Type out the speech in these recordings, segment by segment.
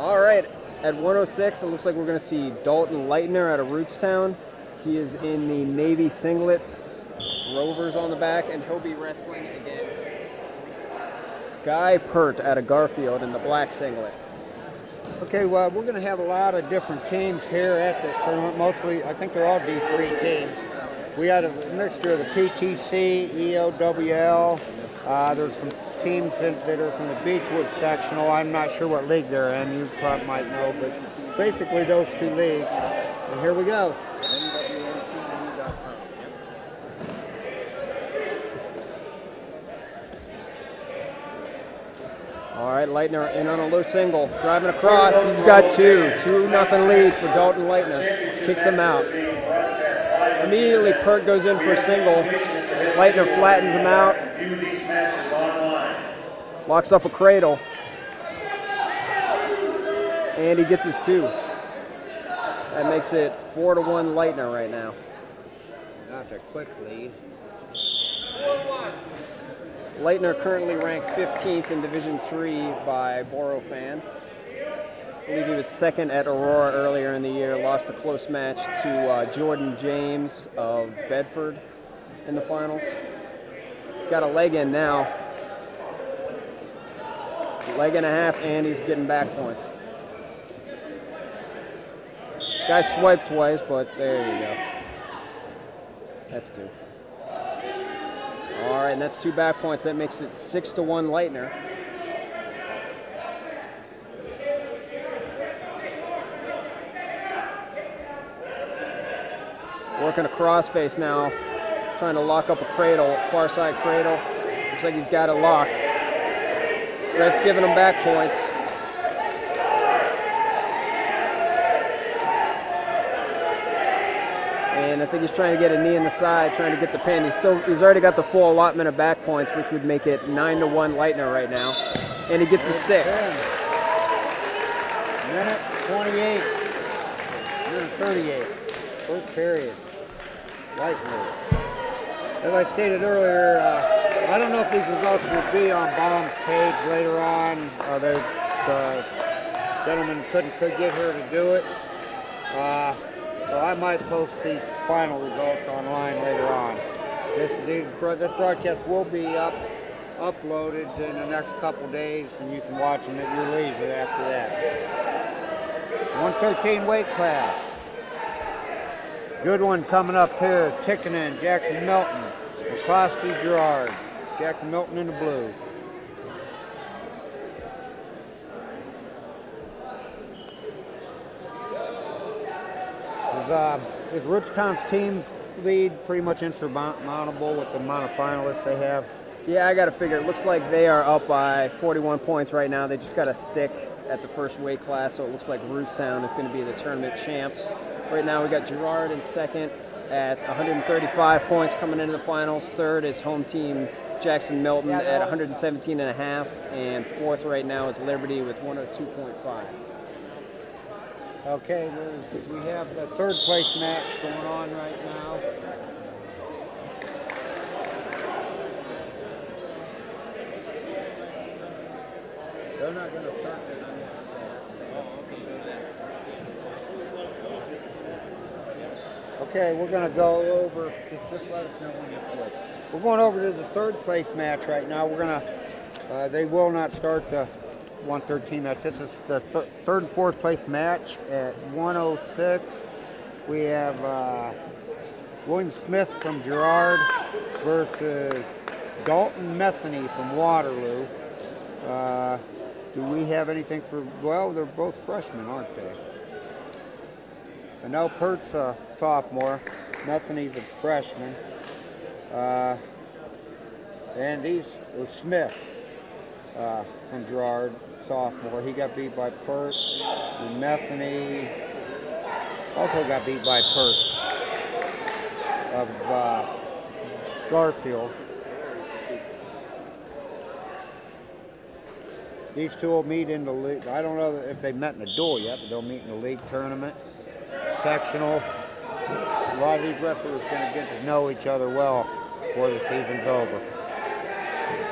All right, at 106, it looks like we're going to see Dalton Leitner out of Rootstown. He is in the Navy singlet, Rovers on the back, and he'll be wrestling against Guy Pert out of Garfield in the black singlet. Okay, well, we're going to have a lot of different teams here at this tournament. Mostly, I think they're all D3 teams. We had a mixture of the PTC, EOWL. There's some teams that are from the Beechwood sectional. I'm not sure what league they're in. You probably might know, but basically those two leagues. And here we go. All right, Leitner in on a low single, driving across. He's got 2-0 lead for Dalton Leitner. Kicks him out. Immediately, Pert goes in for a single. Leitner flattens him out. Locks up a cradle. And he gets his 2. That makes it 4-1 Leitner right now. Not a quick lead. Leitner currently ranked 15th in Division III by Borofan. I believe he was second at Aurora earlier in the year. Lost a close match to Jordan James of Bedford in the finals. He's got a leg in now. Leg and a half, and he's getting back points. Guy swiped twice, but there you go. That's 2. All right, and that's 2 back points. That makes it 6-1 Leitner. Working a crossface now, trying to lock up a cradle, far side cradle. Looks like he's got it locked. Ref's giving him back points. And I think he's trying to get a knee in the side, trying to get the pin. He's already got the full allotment of back points, which would make it 9-1 Leitner right now. And he gets the stick. Minute 28. Minute 38. First period. Leitner. As I stated earlier, I don't know if these results will be on Baum's page later on. The gentleman couldn't get here to do it. So I might post these final results online later on. This broadcast will be uploaded in the next couple days, and you can watch them at your leisure after that. 113 weight class. Good one coming up here. Tickenin, Jackson-Milton, McCloskey, Gerard. Jackson-Milton in the blue. Is Rootstown's team lead pretty much insurmountable with the amount of finalists they have? Yeah, I got to figure. It looks like they are up by 41 points right now. They just got a stick at the first weight class, so it looks like Rootstown is going to be the tournament champs. Right now we got Gerard in second at 135 points coming into the finals. Third is home team Jackson-Milton at 117.5, and fourth right now is Liberty with 102.5. Okay, we have the third place match going on right now. They're not going to start it on that. Okay, we're going to go over, just let us know when you're quick. We're going over to the third place match right now. We're going to, they will not start the 113 match. This is the third and fourth place match at 106. We have William Smith from Gerard versus Dalton Metheny from Waterloo. Do we have anything for, well, they're both freshmen, aren't they? And now Pert's a sophomore, Metheny's a freshman. And these are Smith from Gerard, sophomore. He got beat by Pert. And Metheny also got beat by Pert of Garfield. These two will meet in the league. I don't know if they've met in the duel yet, but they'll meet in the league tournament. Sectional. A lot of these wrestlers are going to get to know each other well before the season's over.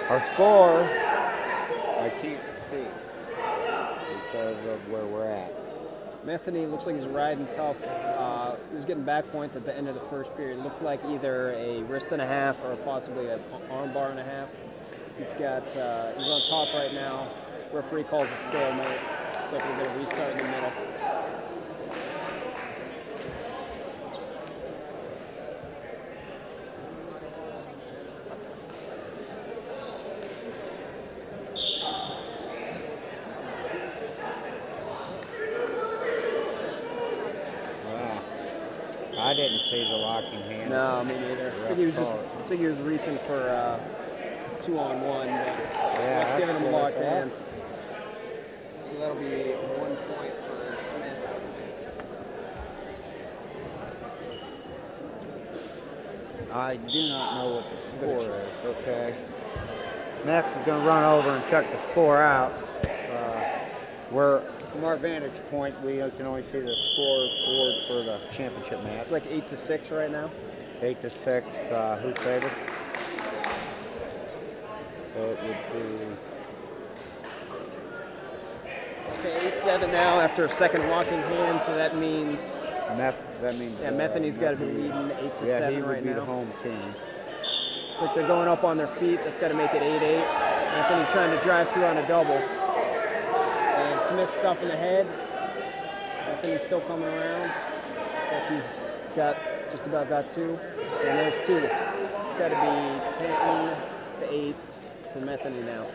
Our score, I can't see because of where we're at. Metheny looks like he's riding tough. He was getting back points at the end of the first period. Looked like either a wrist and a half or possibly an arm bar and a half. He's on top right now. Referee calls a stalemate. Looks like we're going to restart in the middle. I didn't see the locking hand. No, me neither. I think he was reaching for 2-on-1, but yeah, giving him locked hands. So that'll be 1 point for Smith. I do not know what the score is. Okay. Next, we're going to run over and check the score out. From our vantage point, we can only see the scoreboard for the championship match. It's like 8-6 right now. 8-6. Who's favored? So it would be. Okay, 8-7 now after a second locking hand. So that means. Metheny's got to be leading 8-7 right now. Yeah, he would be the home team. Looks like they're going up on their feet. That's got to make it 8-8. Metheny trying to drive through on a double. Smith stuffing ahead. Metheny's still coming around. So he's just about got 2. And there's 2. It's got to be 10-8 for Metheny now.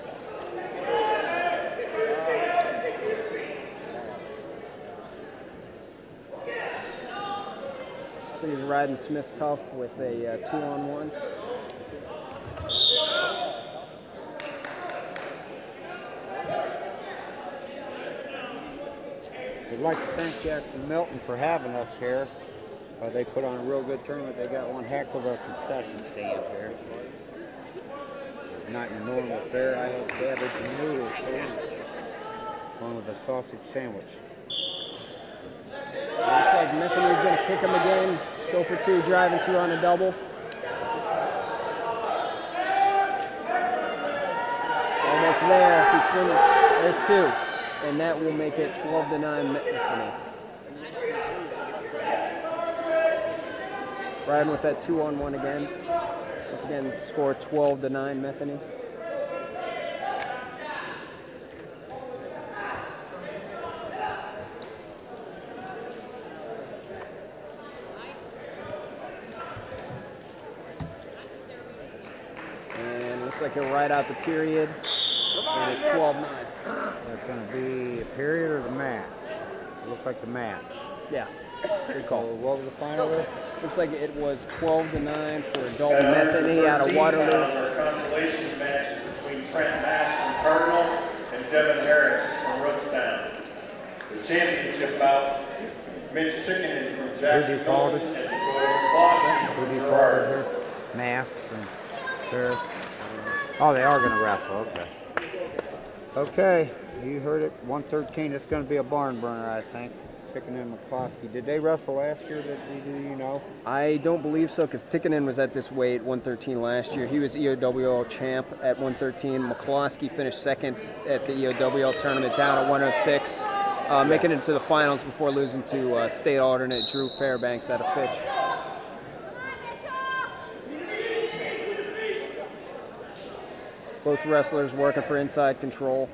So he's riding Smith tough with a 2-on-1. We'd like to thank Jackson-Milton for having us here. They put on a real good tournament. They got one heck of a concession stand here. Not your normal fare. I have cabbage and noodles sandwich. One with a sausage sandwich. Looks like Metheny's going to kick him again. Go for 2, driving through on a double. Almost there. He's swimming. There's 2. And that will make it 12-9 Metheny. Riding with that 2-on-1 again. Once again, score 12-9 Metheny. And looks like he'll ride out the period. And it's 12-9. That's going to be a period or the match? It looks like the match. Yeah. Good call. So what was the final there? Looks like it was 12-9 for Dalton Metheny out of Waterloo. Our consolation match between Trent Mass from Cardinal and Devin Harris from Rootstown. The championship bout, Mitch Tickenen from Jackson-Milton and Dakota McCloskey from Gerard. Here? Mass and Harris. Oh, they are going to wrestle. Okay. Okay, you heard it. 113. It's going to be a barn burner, I think. Tickenen and McCloskey. Did they wrestle last year? Do you know? I don't believe so, because Tickenen was at this weight, 113 last year. He was EOWL champ at 113. McCloskey finished second at the EOWL tournament down at 106, making it to the finals before losing to state alternate Drew Fairbanks out of Fitch. Both wrestlers working for inside control.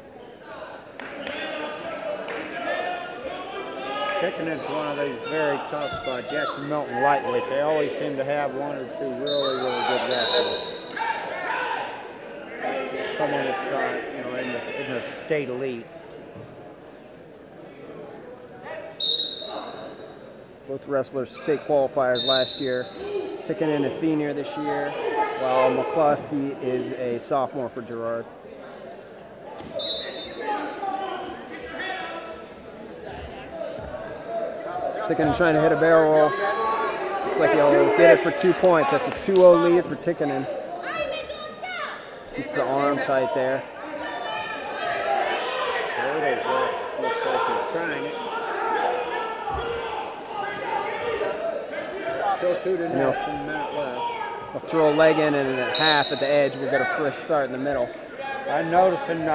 Tickenen's one of these very tough Jackson-Milton lightweights. They always seem to have 1 or 2 really, really good wrestlers. Someone that's in the state elite. Both wrestlers state qualifiers last year. Tickenen a senior this year, while McCloskey is a sophomore for Gerard. Tickenen trying to hit a barrel roll. Looks like he'll get it for 2 points. That's a 2-0 lead for Tickenen. Keeps the arm tight there. There it is. Looks like he's trying it. Still 2-0, 1 minute left. We'll throw a leg in and a half at the edge. We'll get a fresh start in the middle. I'm noticing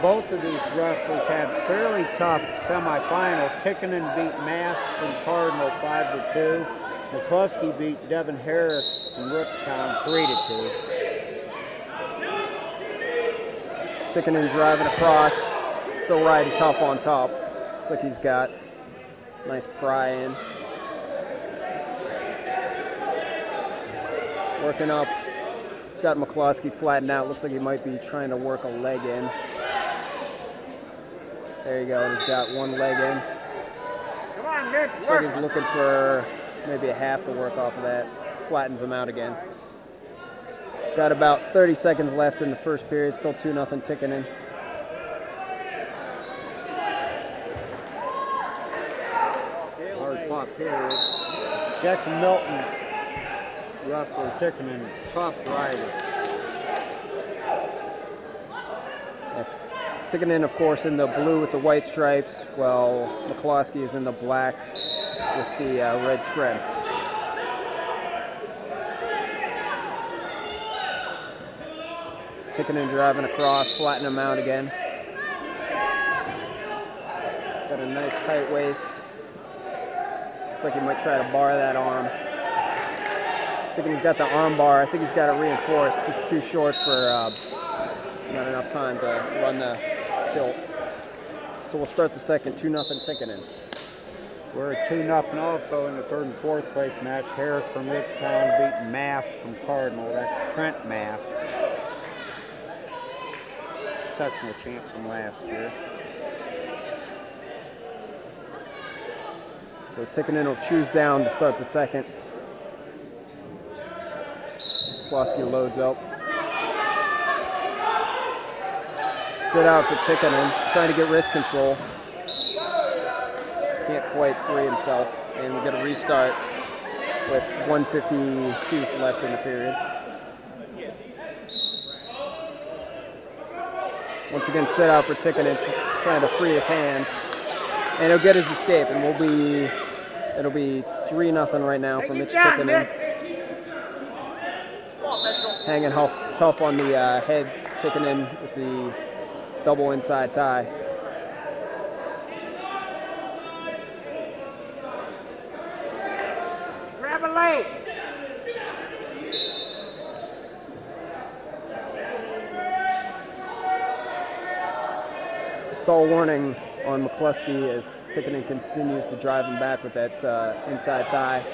both of these wrestlers had fairly tough semifinals. Tickinen beat Mask from Cardinal 5-2. McCluskey beat Devin Harris from Rootstown 3-2. Tickinen driving across, still riding tough on top. Looks like he's got nice pry in. Working up. He's got McCluskey flattened out. Looks like he might be trying to work a leg in. There you go. He's got one leg in. Come on, Mitch, looks like he's looking for maybe a half to work off of that. Flattens him out again. Got about 30 seconds left in the first period. Still 2-0 Tickinen. Hard fought period. Jackson-Milton wrestler Tickinen, tough rider. Tickinen, of course, in the blue with the white stripes, while McCluskey is in the black with the red trim. Tickinen driving across, flatten him out again. Got a nice tight waist. Looks like he might try to bar that arm. Tickinen's got the arm bar. I think he's got it reinforced, just too short for not enough time to run the tilt. So we'll start the second, 2-0 Tickinen. We're at 2-0 also in the third and fourth place match. Harris from Ridgetown beat Mask from Cardinal. That's Trent Mask, sectional champ from last year. So Tickinen will choose down to start the second. McCluskey loads up. Sit out for Tickinen, trying to get wrist control. Can't quite free himself, and we'll get a restart with 1:52 left in the period. Once again, sit out for Tickinen, trying to free his hands, and he'll get his escape, and it'll be 3-0 right now for Mitch Tickinen. Hanging tough on the head, Tickinen with the double inside tie. Grab a leg. Stall warning on McCluskey as Tickinen continues to drive him back with that inside tie.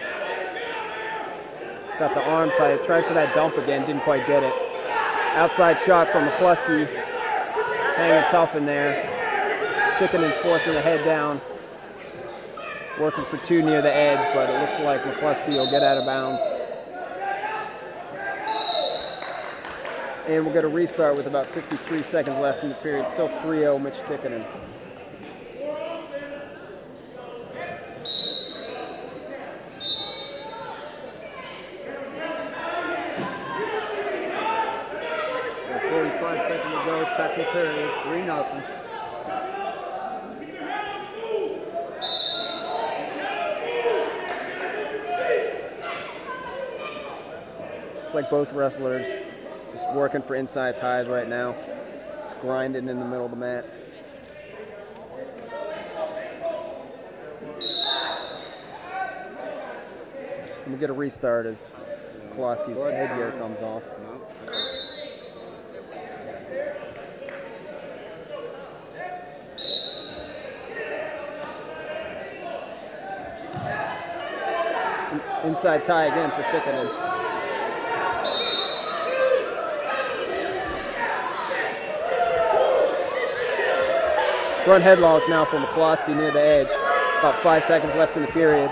Got the arm tight, tried for that dump again, didn't quite get it. Outside shot from McCluskey, hanging tough in there. Tickinen's forcing the head down, working for two near the edge, but it looks like McCluskey will get out of bounds. And we'll get a restart with about 53 seconds left in the period. Still 3-0 Mitch Tickinen. Got 45 seconds to go, second period, 3-0. Looks like both wrestlers just working for inside ties right now. Just grinding in the middle of the mat. And we get a restart as Kolosky's headgear comes off. Inside tie again for Tickinen. Front headlock now for McCluskey near the edge. About 5 seconds left in the period.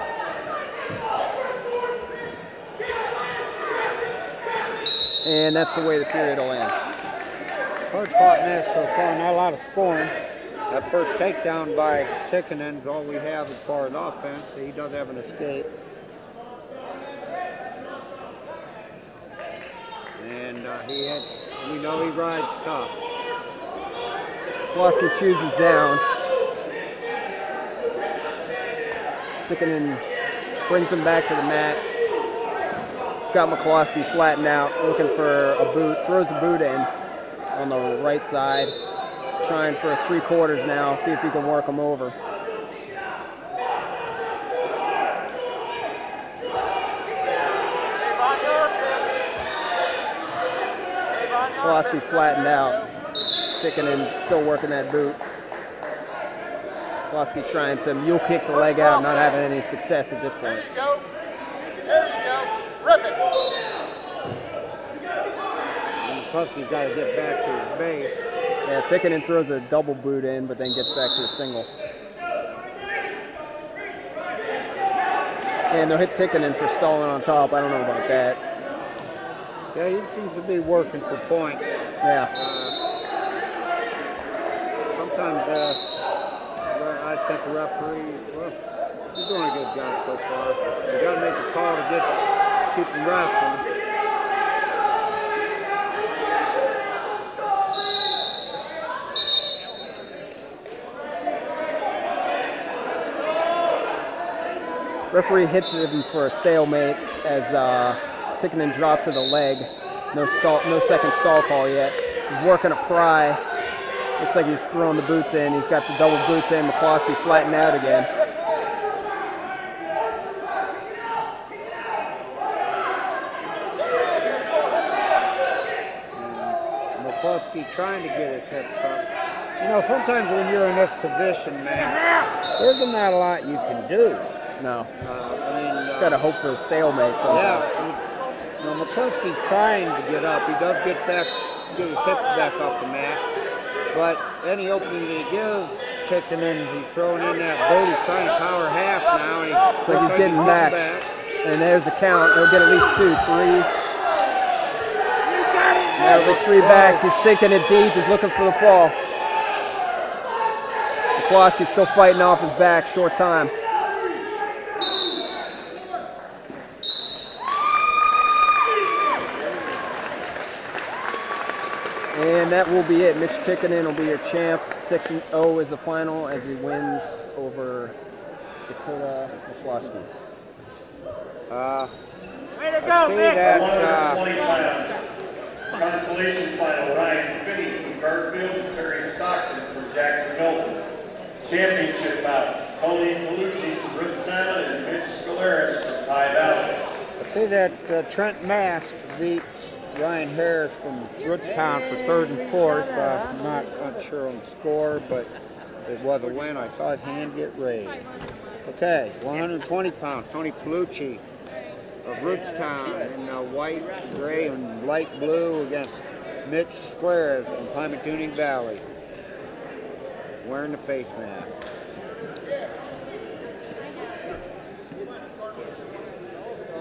And that's the way the period will end. Hard fought match so far, not a lot of scoring. That first takedown by Tickinen is all we have as far as offense. He does have an escape. And we know he rides tough. Kolosky chooses down. Tickinen brings him back to the mat. It's got McCluskey flattened out, looking for a boot. Throws a boot in on the right side. trying for 3/4 now, see if he can work him over. Pulaski flattened out. Tikkanen still working that boot. Pulaski trying to mule kick the leg out, not having any success at this point. There you go. There you go. Rip it. Pulaski's got to get back to his base. Yeah, Tikkanen throws a double boot in, but then gets back to a single. And they'll hit Tikkanen for stalling on top. I don't know about that. Yeah, he seems to be working for points. Yeah. Sometimes I think the referee, well, he's doing a good job so far. You got to make a call to keep him wrestling. Referee hits him for a stalemate as Tikkanen dropped to the leg. No second stall call yet. He's working a pry. Looks like he's throwing the boots in. He's got the double boots in. McCloskey flattened out again. McCloskey trying to get his hip up. You know, sometimes when you're in this position, man, there's not a lot you can do. No. I mean, He's got to hope for a stalemate sometimes. Yeah. You know, McCloskey's trying to get up. He does get his hips back off the mat. But any opening that he gives, Tikkanen, he's throwing in that boot. He's trying to power half now. And so he's getting back. And there's the count. He'll get at least 2, 3. Now with 3 backs, he's sinking it deep. He's looking for the fall. McCloskey's still fighting off his back, short time. And that will be it. Mitch Tikkanen will be your champ. 6-0 is the final as he wins over Dakota McCloskey. Way to go, Mitch! 120 pounds. Consolation final, Ryan Finney from Garfield and Terry Stockton from Jackson-Milton. Championship bout, Tony Palucci from Rootstown and Mitch Scaleras from High Valley. I see that Trent Mast beat Ryan Harris from Rootstown for 3rd and 4th. I'm not sure on the score, but it was a win. I saw his hand get raised. Okay, 120 pounds, Tony Palucci of Rootstown in white, gray, and light blue against Mitch Scaleras from Pymatuning Valley, wearing the face mask.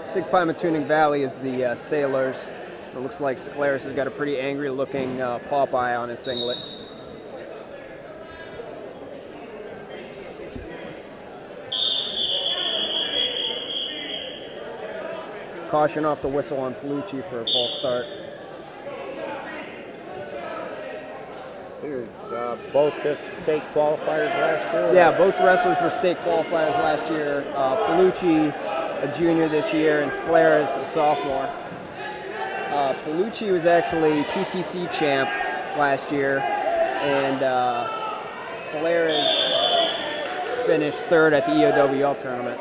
I think Pymatuning Valley is the Sailors. It looks like Scaleras has got a pretty angry looking Popeye on his singlet. Caution off the whistle on Palucci for a false start. Here's both the state qualifiers last year? Yeah, both wrestlers were state qualifiers last year. Palucci, a junior this year, and Scaleras, a sophomore. Palucci was actually PTC champ last year, and Scaleras finished 3rd at the EOWL tournament.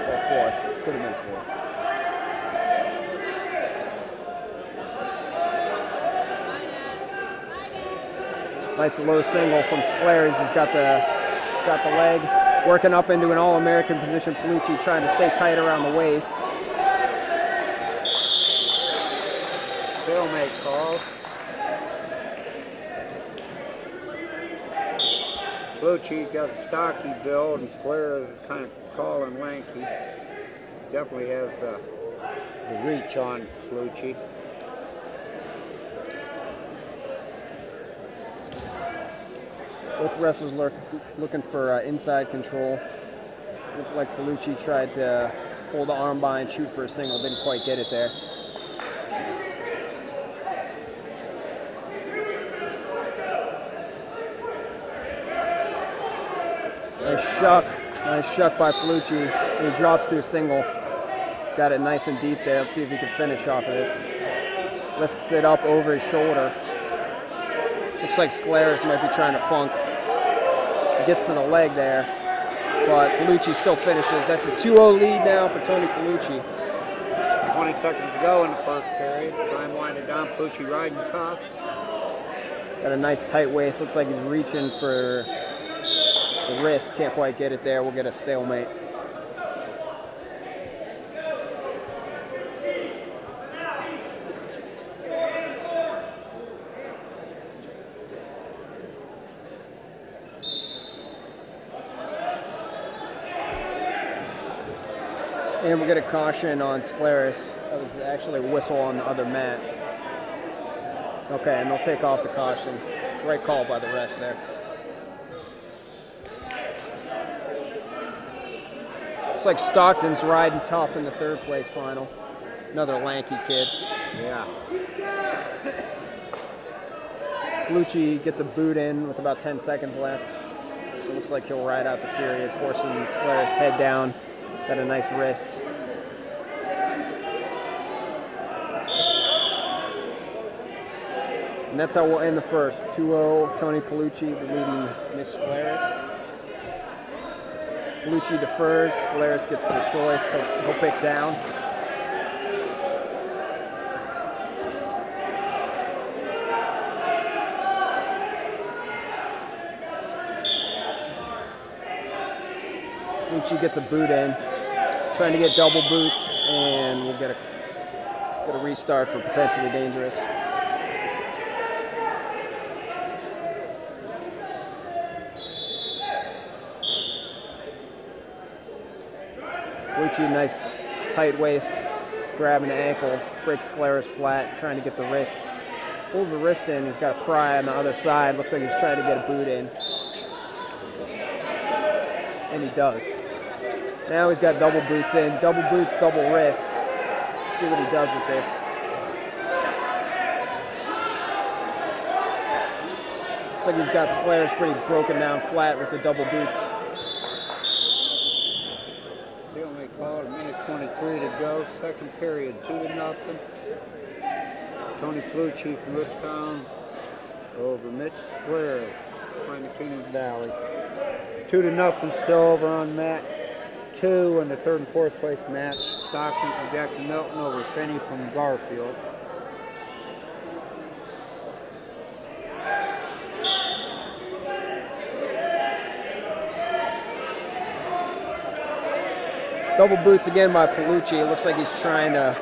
Or 4th, could have been 4th. Nice low single from Scaleras. He's got the leg. Working up into an All-American position. Palucci trying to stay tight around the waist. Stalemate call. Palucci got a stocky build, and Scaleras is kind of tall and lanky. Definitely has the reach on Palucci. Both wrestlers looking for inside control. Looked like Palucci tried to hold the arm by and shoot for a single. Didn't quite get it there. Nice shuck by Palucci. And he drops to a single. He's got it nice and deep there. Let's see if he can finish off of this. Lifts it up over his shoulder. Looks like Scleris might be trying to funk. He gets to the leg there, but Palucci still finishes. That's a 2-0 lead now for Tony Palucci. 20 seconds to go in the first period. Time winding down. Palucci riding tough. Got a nice tight waist. Looks like he's reaching for the wrist. Can't quite get it there. We'll get a stalemate. And we'll get a caution on Scleris. That was actually a whistle on the other mat. Okay, and they'll take off the caution. Right call by the refs there. Looks like Stockton's riding tough in the third place final. Another lanky kid. Yeah. Palucci gets a boot in with about 10 seconds left. It looks like he'll ride out the period, forcing Scleris head down. Got a nice wrist. And that's how we'll end the first. 2-0, Tony Palucci leading Mitch Scleris. Palucci defers, Scleris gets the choice, so he'll pick down. Palucci gets a boot in, trying to get double boots, and we'll get a restart for potentially dangerous. Palucci, nice tight waist, grabbing the ankle, breaks Scleris flat, trying to get the wrist. Pulls the wrist in, he's got a pry on the other side, looks like he's trying to get a boot in. And he does. Now he's got double boots in, double boots, double wrist. Let's see what he does with this. Looks like he's got Scleris pretty broken down flat with the double boots. Stalemate called, 1:23 to go. Second period, 2-0. Tony Palucci from Richtown over Mitch Scleris, Pine Valley. 2-0 still over on mat 2 in the third and fourth place match. Stockton from Jackson-Milton over Finney from Garfield. Double boots again by Palucci. It looks like he's trying to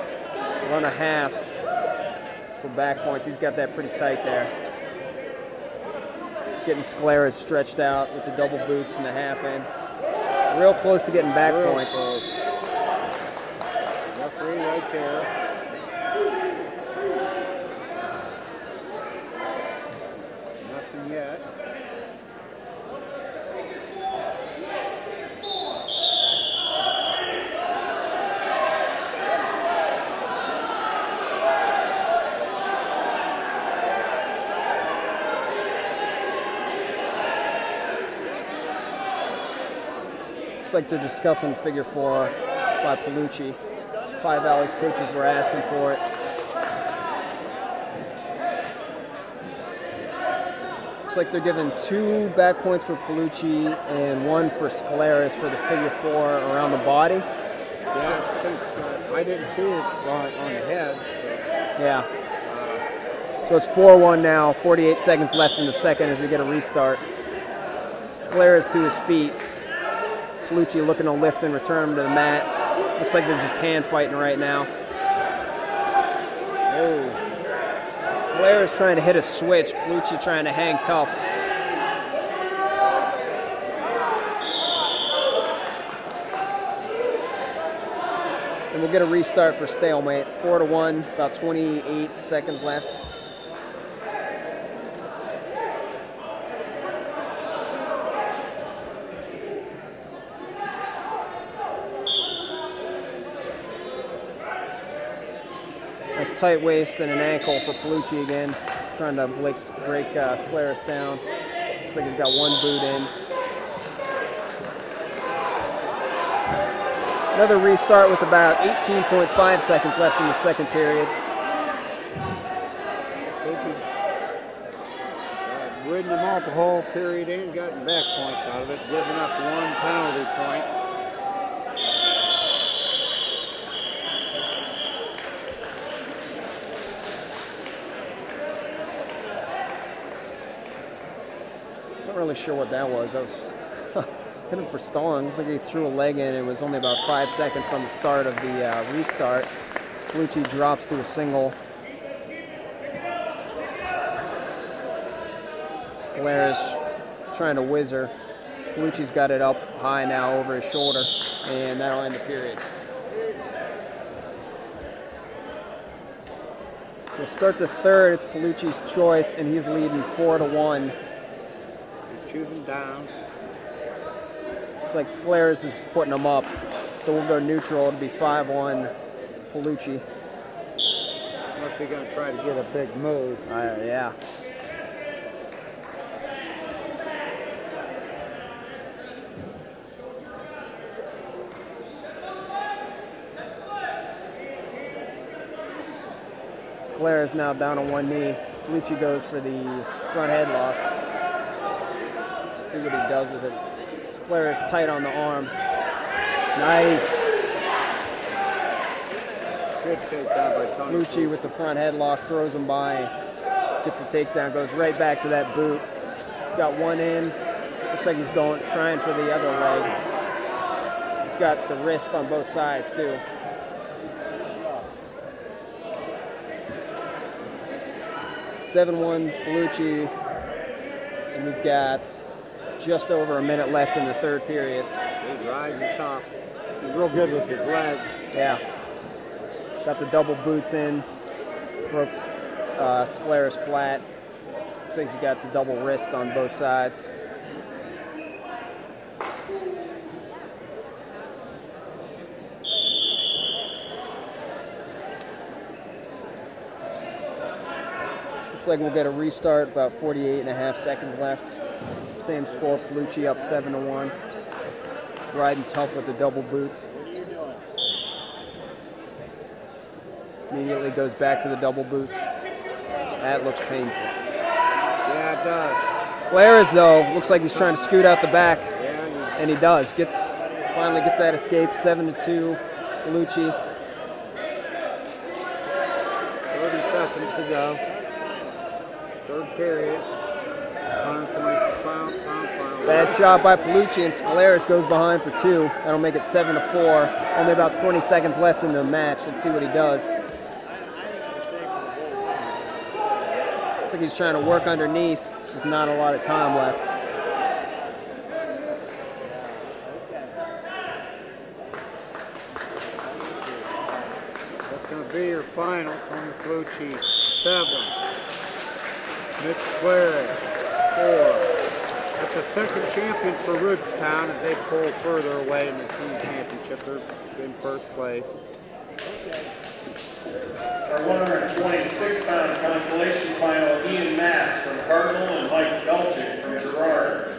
run a half for back points. He's got that pretty tight there. Getting Scleris stretched out with the double boots and the half in. Real close to getting back points. Close. Referee right there. Nothing yet. Looks like they're discussing figure 4 by Palucci. Five Valley's coaches were asking for it. Looks like they're giving 2 back points for Palucci and 1 for Scleris for the figure 4 around the body. Yeah, I think I didn't see it on the head. So. Yeah. So it's 4-1 now. 48 seconds left in the second as we get a restart. Scleris to his feet. Palucci looking to lift and return him to the mat. Looks like they're just hand fighting right now. Oh. Scleris trying to hit a switch. Palucci trying to hang tough. And we'll get a restart for stalemate. 4-1, about 28 seconds left. Nice tight waist and an ankle for Palucci again, trying to break Scleris down. Looks like he's got 1 boot in. Another restart with about 18.5 seconds left in the second period. ridden them out the whole period and gotten back points out of it, giving up one penalty point. Not really sure what that was. That was hit him for stalling. Looks like he threw a leg in. It was only about 5 seconds from the start of the restart. Palucci drops to a single. Sclera's trying to whiz her. Palucci's got it up high now over his shoulder, and that'll end the period. So start the third, it's Palucci's choice, and he's leading 4-1. He's shooting down. Looks like Sclera's is putting them up, so we'll go neutral. It'll be 5-1 Palucci. Must be going to try to get a big move. Yeah. Sclera's now down on one knee. Palucci goes for the front headlock. Let's see what he does with it. Sclera's tight on the arm. Nice. Good takedown by Tony. Palucci with the front headlock, throws him by, gets a takedown, goes right back to that boot. He's got one in. Looks like he's trying for the other leg. He's got the wrist on both sides too. (7-1) Palucci, and we've got just over a minute left in the third period. He's riding tough. He's real good with his legs. Yeah. Got the double boots in. Broke Sclera's flat. Looks like he's got the double wrist on both sides. Looks like we'll get a restart, about 48.5 seconds left. Same score, Palucci up 7-1. Riding tough with the double boots. Immediately goes back to the double boots. That looks painful. Yeah, it does. Sclera's though, looks like he's trying to scoot out the back. Yeah, And he does. Finally gets that escape, 7-2, Palucci. 30 seconds to go. Third period. 120 pound final. Bad shot by Palucci, and Sclera's goes behind for 2. That'll make it 7-4. Only about 20 seconds left in the match. Let's see what he does. Looks like he's trying to work underneath. There's just not a lot of time left. That's going to be your final. Tony Palucci, 7. Mitch Sclera, 4. That's the second champion for Rootstown as they pull further away in the team championship. They're in first place. Our 126-pound consolation final, Ian Mast from Cardinal and Mike Belchick from Girard.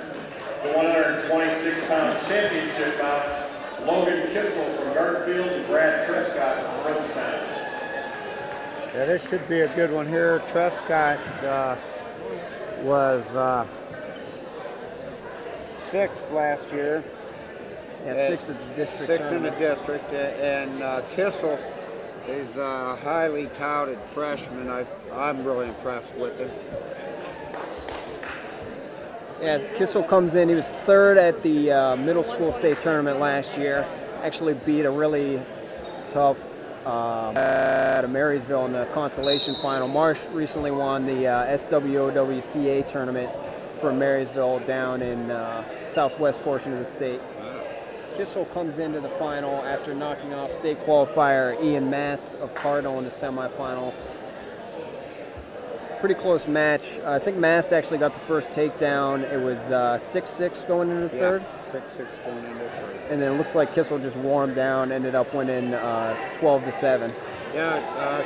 The 126-pound championship bout, Logan Kissel from Garfield and Brad Trescott from Rootstown. Yeah, this should be a good one here. Trescott was 6th last year. Yeah, 6th in the district. 6th in the district, and Kissel is a highly touted freshman. I'm really impressed with him. Yeah, Kissel comes in. He was 3rd at the middle school state tournament last year. Actually beat a really tough out of Marysville in the consolation final. Marsh recently won the SWOWCA tournament from Marysville down in southwest portion of the state. Kissel comes into the final after knocking off state qualifier Ian Mast of Cardinal in the semifinals. Pretty close match. I think Mast actually got the first takedown. It was 6-6 going into the third. 6-6 going into the third. And then it looks like Kissel just warmed down, ended up winning 12-7. Yeah,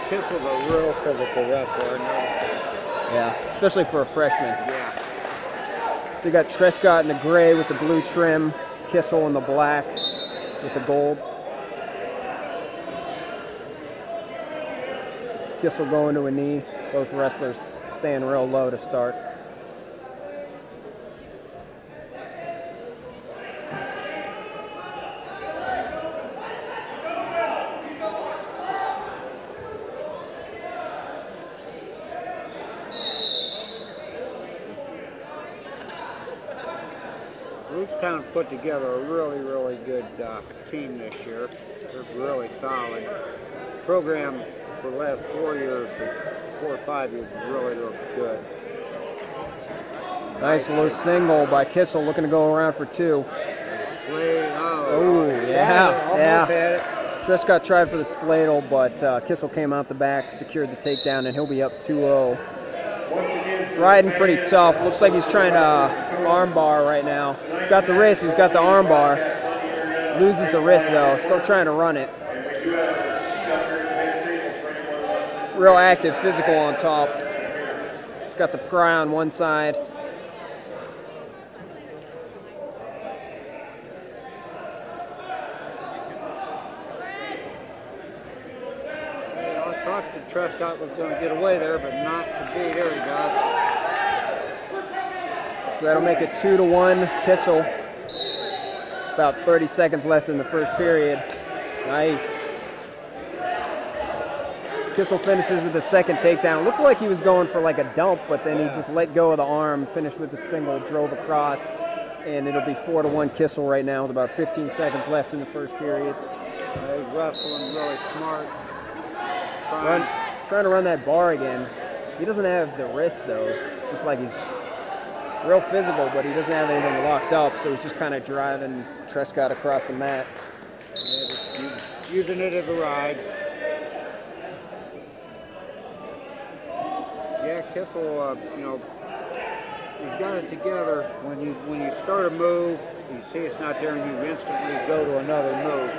Kissel's a real physical wrestler. Yeah, especially for a freshman. Yeah. So you got Trescott in the gray with the blue trim, Kissel in the black with the gold. Kissel going to a knee. Both wrestlers staying real low to start. Rootstown put together a really, really good team this year. They're really solid. Program for the last 4 years, 4 or 5 years, really looks good. Nice low single by Kissel, looking to go around for 2. Oh, yeah. Trescott tried for the spladle, but Kissel came out the back, secured the takedown, and he'll be up 2-0. Riding pretty tough. Looks like he's trying to arm bar right now. He's got the wrist, he's got the arm bar. Loses the wrist though, still trying to run it. Real active, physical on top. He's got the pry on one side. I thought that Trescott was going to get away there, but not to be. There he goes. So that'll make it 2-1 Kissel. About 30 seconds left in the first period. Nice. Kissel finishes with the second takedown. Looked like he was going for like a dump, but then he just let go of the arm, finished with the single, drove across, and it'll be 4-1 Kissel right now with about 15 seconds left in the first period. He's wrestling really smart. Trying to run that bar again. He doesn't have the wrist though. It's just like he's real physical, but he doesn't have anything locked up, so he's just kind of driving Trescott across the mat. Yeah, just using it as a ride. Yeah, Kissel, you know, he's got it together. When you start a move, you see it's not there, and you instantly go to another move.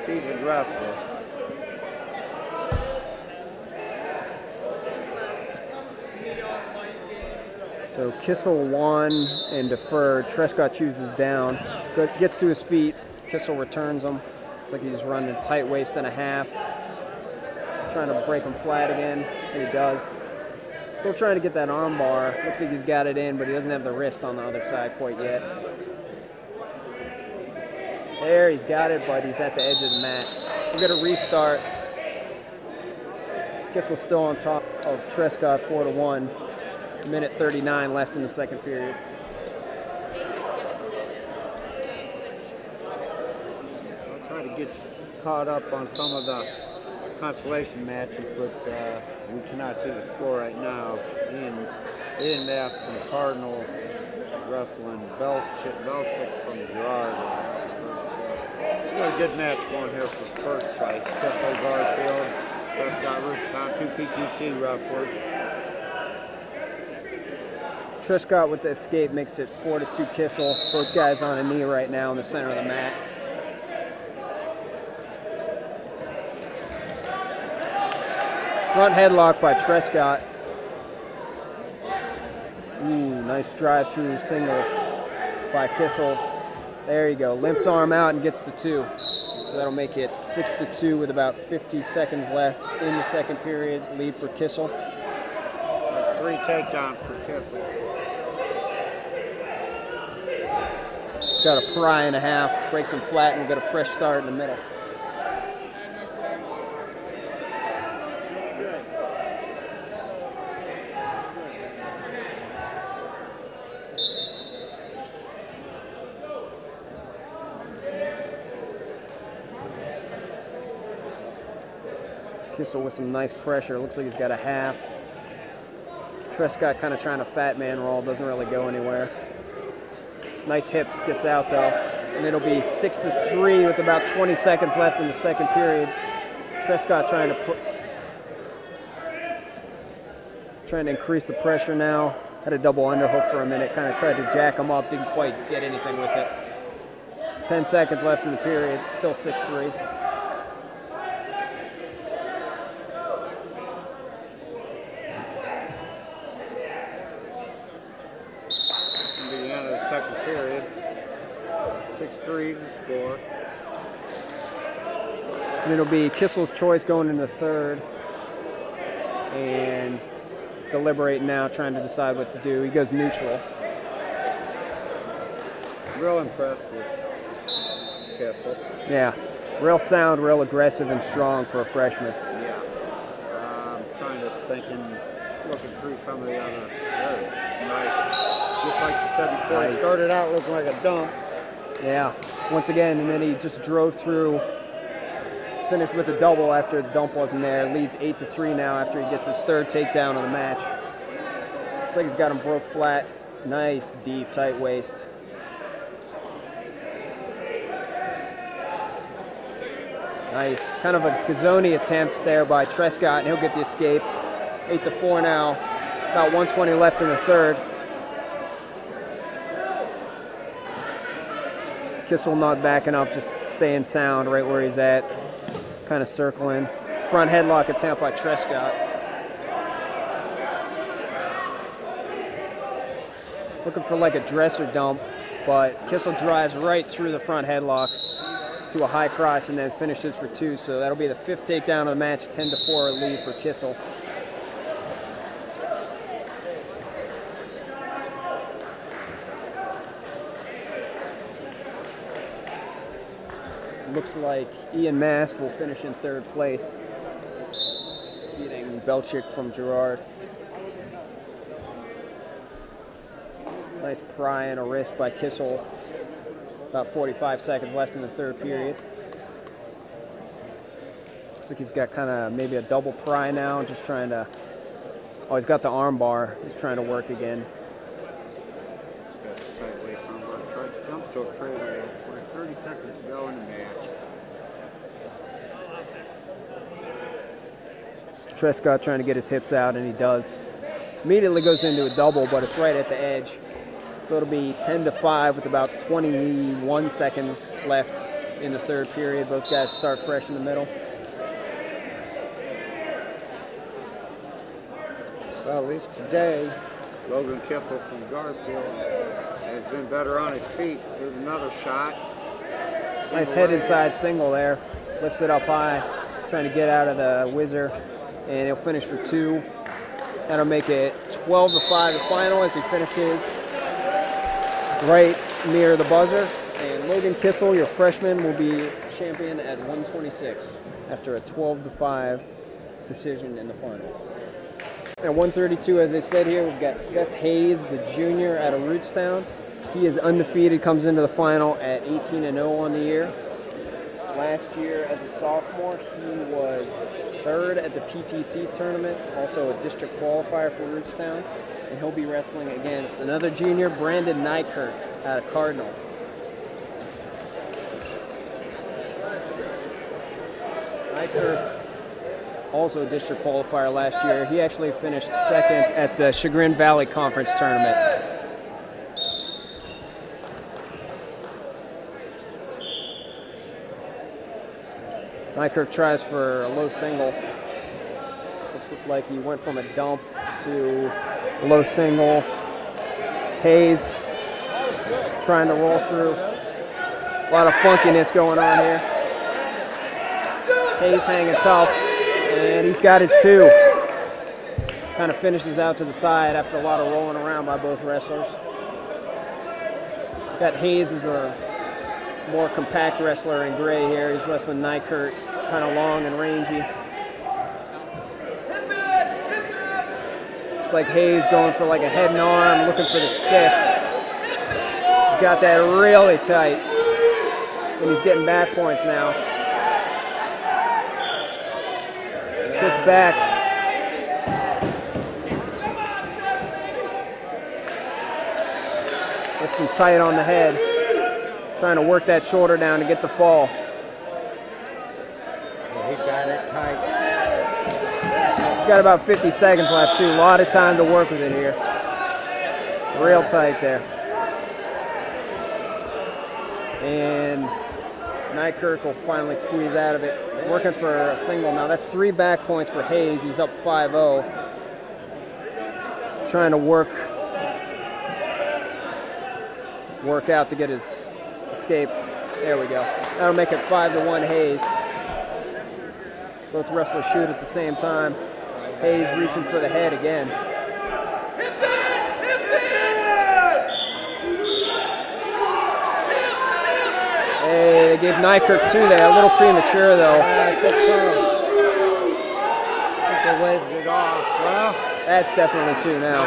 Seasoned wrestler. So Kissel won and deferred. Trescott chooses down. Gets to his feet. Kissel returns him. Looks like he's running a tight waist and a half. Trying to break him flat again, and he does. Still trying to get that arm bar. Looks like he's got it in, but he doesn't have the wrist on the other side quite yet. There, he's got it, but he's at the edge of the mat. We're going to restart. Kissel still on top of Trescott, 4-1. Minute 39 left in the second period. I'll try to get caught up on some of the consolation matches, but we cannot see the score right now. Ian Neff from Cardinal wrestling Belsick from Girard. We got a good match going here for first place. Kissel Garfield, Trescott Rootstown, 2 PTC wrestlers. Trescott with the escape makes it 4-2 Kissel. Both guys on a knee right now in the center of the mat. Front headlock by Trescott. Ooh, nice drive through single by Kissel. There you go. Limps arm out and gets the 2. So that'll make it 6-2 with about 50 seconds left in the second period. Lead for Kissel. 3 takedowns for Kissel. It's got a pry and a half, breaks him flat, and we'll get a fresh start in the middle. Kissel with some nice pressure. Looks like he's got a half. Trescott kind of trying a fat man roll, doesn't really go anywhere. Nice hips, gets out though. And it'll be 6-3 with about 20 seconds left in the second period. Trescott trying to increase the pressure now. Had a double underhook for a minute, kind of tried to jack him up, didn't quite get anything with it. 10 seconds left in the period, still 6-3. Period. 6-3 is the score. And it'll be Kissel's choice going into the third. And deliberating now, trying to decide what to do. He goes neutral. Real impressed with Kissel. Yeah. Real sound, real aggressive and strong for a freshman. Yeah. I'm trying to think looking through some of the other. Nice. Just like you said before, Nice. He started out looking like a dump. Yeah, once again, and then he just drove through, finished with a double after the dump wasn't there. Leads 8-3 now after he gets his third takedown of the match. Looks like he's got him broke flat. Nice, deep, tight waist. Nice, kind of a Gazzoni attempt there by Trescott, and he'll get the escape. 8-4 now, about 120 left in the third. Kissel not backing up, just staying sound right where he's at, kind of circling. Front headlock attempt by Trescott. Looking for like a dresser dump, but Kissel drives right through the front headlock to a high crotch and then finishes for 2. So that'll be the 5th takedown of the match, 10-4 lead for Kissel. Looks like Ian Mast will finish in 3rd place, beating Belchick from Girard. Nice pry and a wrist by Kissel. About 45 seconds left in the 3rd period. Looks like he's got kind of maybe a double pry now, just trying to, oh, he's got the arm bar. He's trying to work again. Try to jump to a trailer with 30 seconds to go in the match. Trescott trying to get his hips out, and he does. Immediately goes into a double, but it's right at the edge. So it'll be 10-5 with about 21 seconds left in the 3rd period. Both guys start fresh in the middle. Well, at least today, Logan Kissel from Garfield has been better on his feet. There's another shot. Nice head inside single there. Lifts it up high, trying to get out of the whizzer, and he'll finish for 2. That'll make it 12-5 the final as he finishes right near the buzzer. And Logan Kissel, your freshman, will be champion at 126 after a 12-5 decision in the final. At 132, as I said here, we've got Seth Hayes, the junior out of Rootstown. He is undefeated, comes into the final at 18-0 on the year. Last year, as a sophomore, he was 3rd at the PTC tournament, also a district qualifier for Rootstown. And he'll be wrestling against another junior, Brandon Nykirk, out of Cardinal. Nykirk, also a district qualifier last year. He actually finished 2nd at the Chagrin Valley Conference tournament. Nykirk tries for a low single. Looks like he went from a dump to a low single. Hayes trying to roll through. A lot of funkiness going on here. Hayes hanging tough, and he's got his 2. Kind of finishes out to the side after a lot of rolling around by both wrestlers. Got Hayes as the more compact wrestler in gray here. He's wrestling Nykirk, kind of long and rangy. Looks like Hayes going for like a head and arm, looking for the stick. He's got that really tight, and he's getting back points now. Sits back. Lifts him tight on the head. Trying to work that shoulder down to get the fall. Well, he got it tight. He's got about 50 seconds left too. A lot of time to work with it here. Real tight there. And Nykirk will finally squeeze out of it. Working for a single now. That's 3 back points for Hayes. He's up 5-0. Trying to work out to get his escape. There we go. That'll make it 5-1 Hayes. Both wrestlers shoot at the same time. Hayes reaching for the head again. Hey, they gave Nykirk 2 there. A little premature though. I think they waved it off. Well, That's definitely 2 now.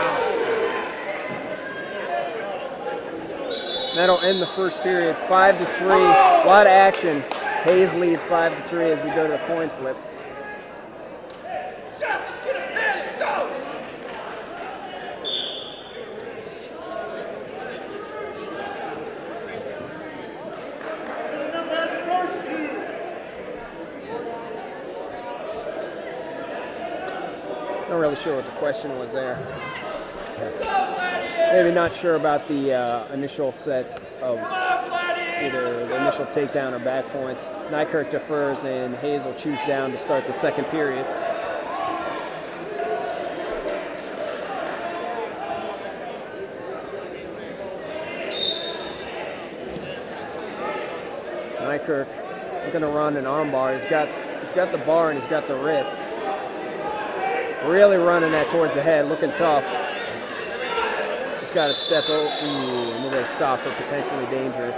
That'll end the first period, 5-3. A lot of action. Hayes leads 5-3 as we go to the coin flip. Not really sure what the question was there. Maybe not sure about the initial set of either the initial takedown or back points. Nykirk defers and Hayes will choose down to start the second period. Nykirk looking to run an armbar. He's got the bar and he's got the wrist. Really running that towards the head, looking tough. Just got to step over. And then they stop for potentially dangerous.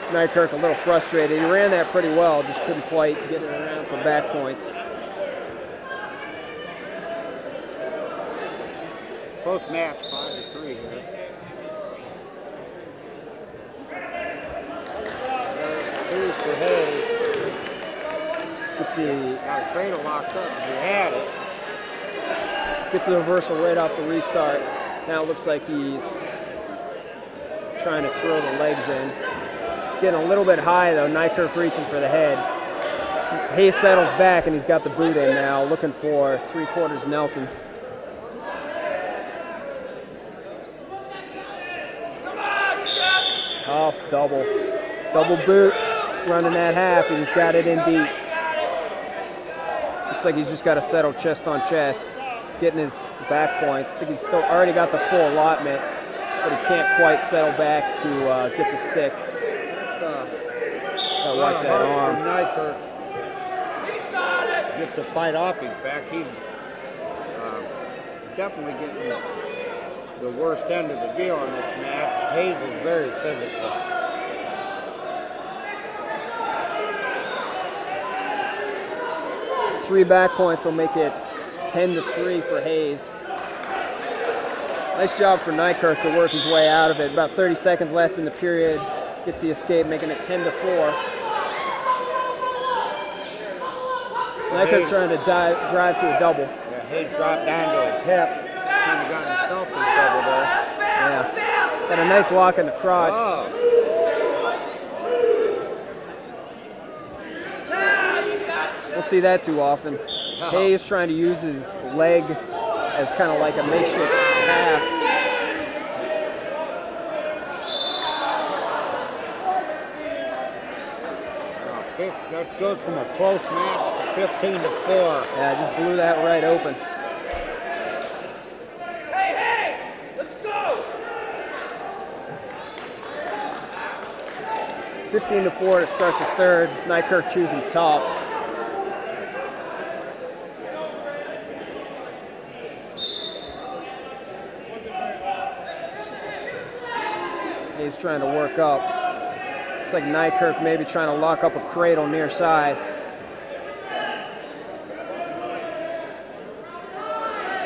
Nykirk a little frustrated. He ran that pretty well, just couldn't quite get it around for back points. Close match, 5-3 here. Two for Hayes. Gets the Got a cradle locked up. He had it. Gets the reversal right off the restart. Now it looks like he's trying to throw the legs in. Getting a little bit high though, Nykirk reaching for the head. Hayes settles back and he's got the boot in now, looking for 3/4 Nelson. Tough double boot, running that half and he's got it in deep. Looks like he's just got to settle chest on chest. He's getting his back points. I think he's still already got the full allotment, but he can't quite settle back to get the stick. Gotta watch that arm. Nykirk gets the fight off his back. He's definitely getting the worst end of the deal in this match. Hayes is very physical. Three back points will make it 10-3 for Hayes. Nice job for Nykirk to work his way out of it. About 30 seconds left in the period. Gets the escape, making it 10-4. Nykirk trying to drive to a double. Yeah, Hayes dropped down to his hip. Kind of got himself in trouble there. Yeah. Got a nice lock in the crotch. Oh. Don't see that too often. No. Hayes trying to use his leg as kind of like a makeshift half. That goes from a close match to 15-4. Yeah, just blew that right open. Hey, let's go! 15-4 to start the third. Nykirk choosing top. He's trying to work up. Looks like Nykirk maybe trying to lock up a cradle near side.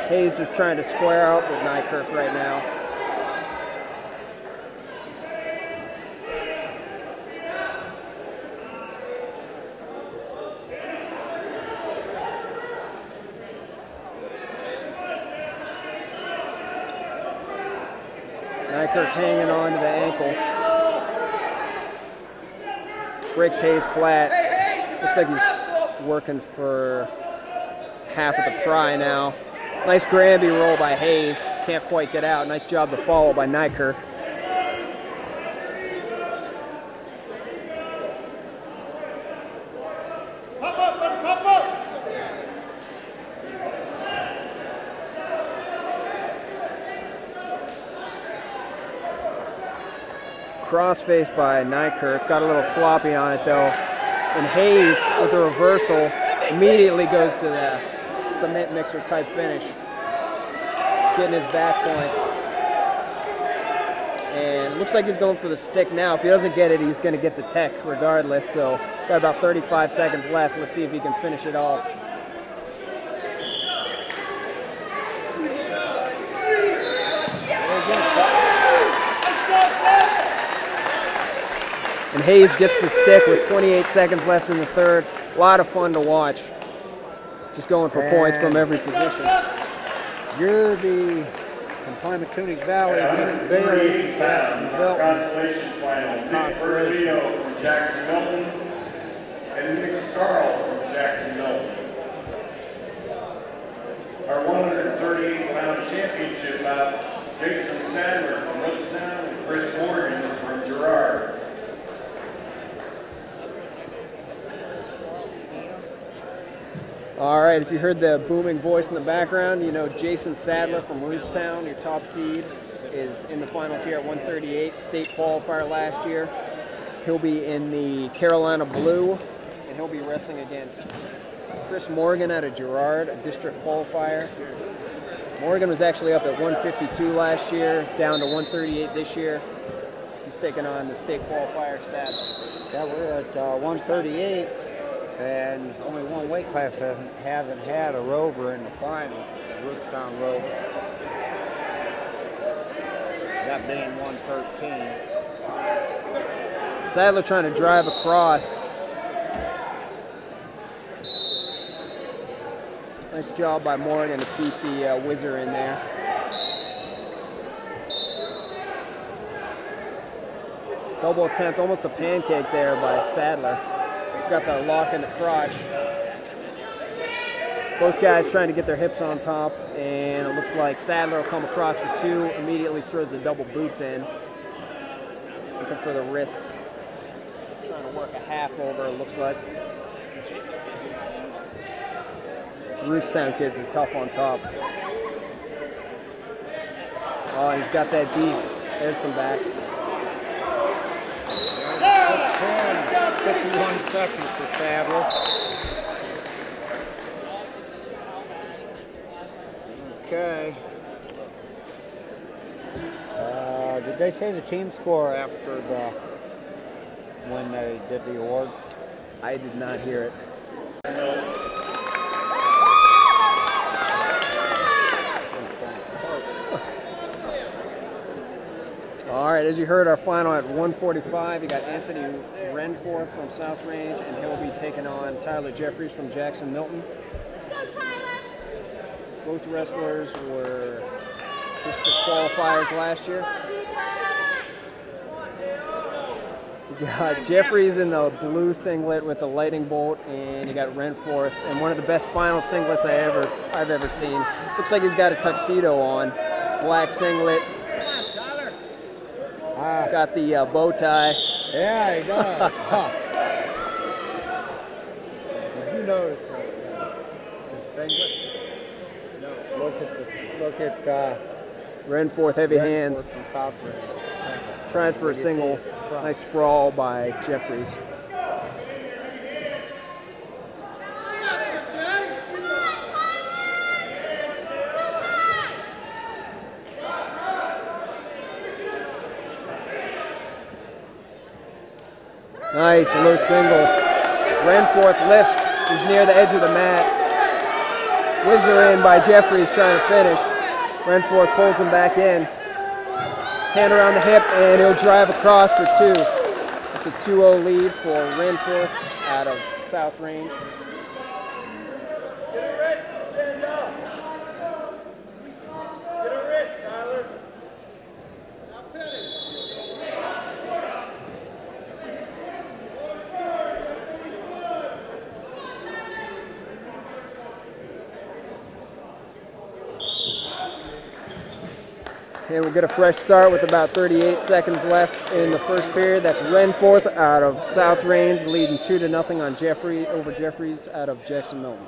Hayes just trying to square up with Nykirk right now. Nykirk hanging on to the ankle. Breaks Hayes flat. Looks like he's working for half of the pry now. Nice Granby roll by Hayes. Can't quite get out. Nice job to follow by Nykirk. Crossface by Nykirk, got a little sloppy on it though. And Hayes with the reversal immediately goes to the cement mixer type finish. Getting his back points. And it looks like he's going for the stick now. If he doesn't get it, he's going to get the tech regardless. So got about 35 seconds left. Let's see if he can finish it off. Hayes gets the stick with 28 seconds left in the third. A lot of fun to watch. Just going for points from every position. Yerby from Pymatuning Valley beats Bailey from Jackson-Milton. Consolation final. Nick Berlino from Jackson-Milton and Nick Scarl from Jackson-Milton. Our 138-pound championship bout, Jason Sadler from Rootstown and Chris Morgan from Girard. All right, if you heard the booming voice in the background, you know Jason Sadler from Rootstown, your top seed, is in the finals here at 138, state qualifier last year. He'll be in the Carolina Blue, and he'll be wrestling against Chris Morgan out of Girard, a district qualifier. Morgan was actually up at 152 last year, down to 138 this year. He's taking on the state qualifier, Sadler. Yeah, we're at 138. And only one weight class hasn't had a rover in the final, Rootstown rover. That being 113. Sadler trying to drive across. Nice job by Morgan to keep the whizzer in there. Double attempt, almost a pancake there by Sadler. He's got the lock in the crotch. Both guys trying to get their hips on top, and it looks like Sadler will come across for two, immediately throws the double boots in. Looking for the wrist. Trying to work a half over, it looks like. These Rootstown kids are tough on top. Oh, he's got that deep. There's some backs. 51 seconds for Sadler. Okay. Did they say the team score after when they did the awards? I did not hear it. All right, as you heard, our final at 145, you got Anthony Renforth from South Range, and he'll be taking on Tyler Jeffries from Jackson-Milton. Let's go, Tyler! Both wrestlers were district qualifiers last year. You got Jeffries in the blue singlet with the lightning bolt, and you got Renforth in one of the best final singlets I've ever seen. Looks like he's got a tuxedo on, black singlet. Got the bow tie. Yeah, he does. Huh. Did you notice his singlet? No. Look at Renforth, heavy hands. From South Range. Tries for a single. Nice sprawl by Jeffries. Nice, low single. Renforth lifts. He's near the edge of the mat. Whizzer in by Jeffries trying to finish. Renforth pulls him back in. Hand around the hip, and he'll drive across for two. It's a 2-0 lead for Renforth out of South Range. Get a wrist and stand up. Get a wrist, Tyler. Now finish. And we'll get a fresh start with about 38 seconds left in the first period. That's Renforth out of South Range leading 2-0 on Jeffries out of Jackson-Milton.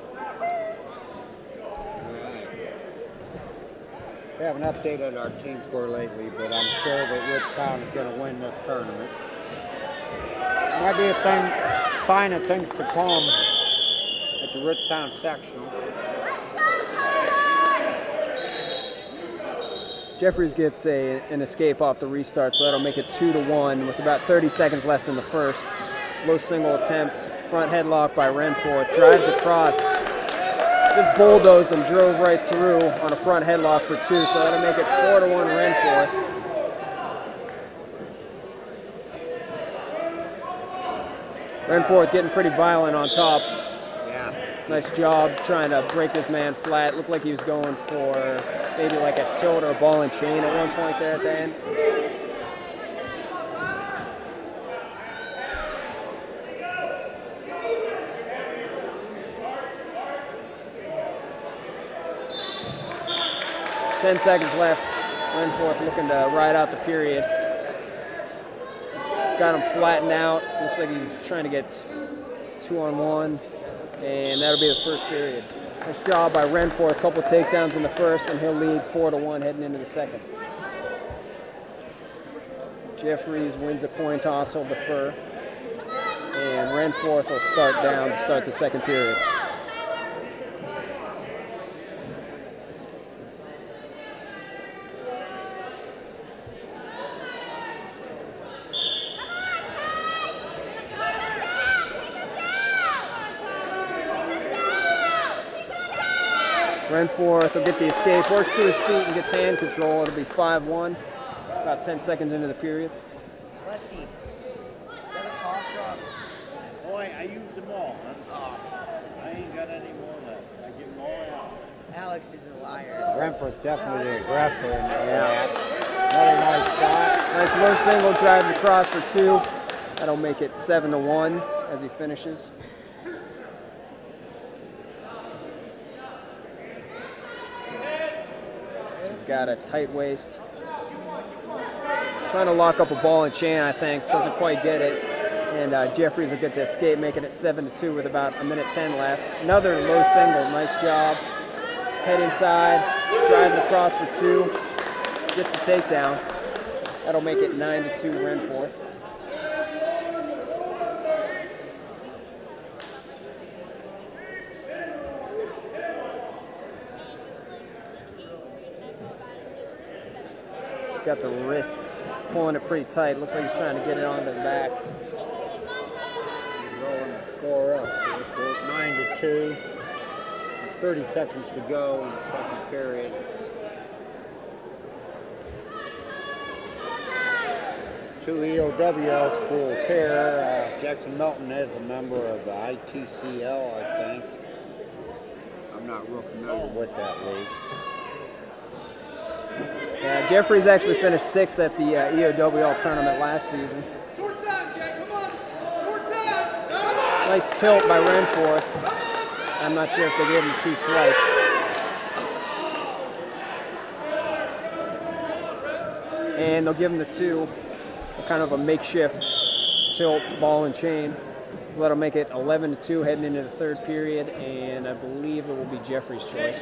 We haven't updated our team score lately, but I'm sure that Rootstown is going to win this tournament. Might be a sign of things to come at the Rootstown sectional. Jeffries gets an escape off the restart, so that'll make it 2-1 with about 30 seconds left in the first. Low single attempt, front headlock by Renforth, drives across, just bulldozed and drove right through on a front headlock for two, so that'll make it 4-1 Renforth. Renforth getting pretty violent on top. Yeah. Nice job trying to break this man flat. Looked like he was going for maybe like a tilt or a ball and chain at one point there at the end. Ten seconds left. Renforth looking to ride out the period. Got him flattened out. Looks like he's trying to get 2-on-1. And that'll be the first period. Nice job by Renforth. A couple takedowns in the first, and he'll lead 4-1 heading into the second. Jeffries wins the coin toss, he'll defer. And Renforth will start down to start the second period. Renforth will get the escape, works to his feet and gets hand control. It'll be 5-1, about 10 seconds into the period. Lefty. Got a cough drop. Boy, I used them all. I ain't got any more left. I give them all out. Alex is a liar. Renforth definitely the aggressor in that match. Another nice shot. Nice low single, drives across for 2. That'll make it 7-1 as he finishes. He's got a tight waist. Trying to lock up a ball and chain, I think. Doesn't quite get it. And Jeffries will get the escape, making it 7-2 with about 1:10 left. Another low single, nice job. Head inside, driving across for 2. Gets the takedown. That'll make it 9-2 Renforth. He's got the wrist pulling it pretty tight. Looks like he's trying to get it onto the back. Rolling the score up. 9-2. 30 seconds to go in the second period. Two EOWL schools here. Jackson-Milton is a member of the ITCL, I think. I'm not real familiar with that league. Yeah, Jeffries actually finished 6th at the EOWL tournament last season. Short time, Jack. Come on. Short time. Nice tilt by Renforth. I'm not sure if they gave him 2 swipes. And they'll give him the 2, kind of a makeshift tilt, ball and chain. So that'll make it 11-2 heading into the third period, and I believe it will be Jeffries' choice.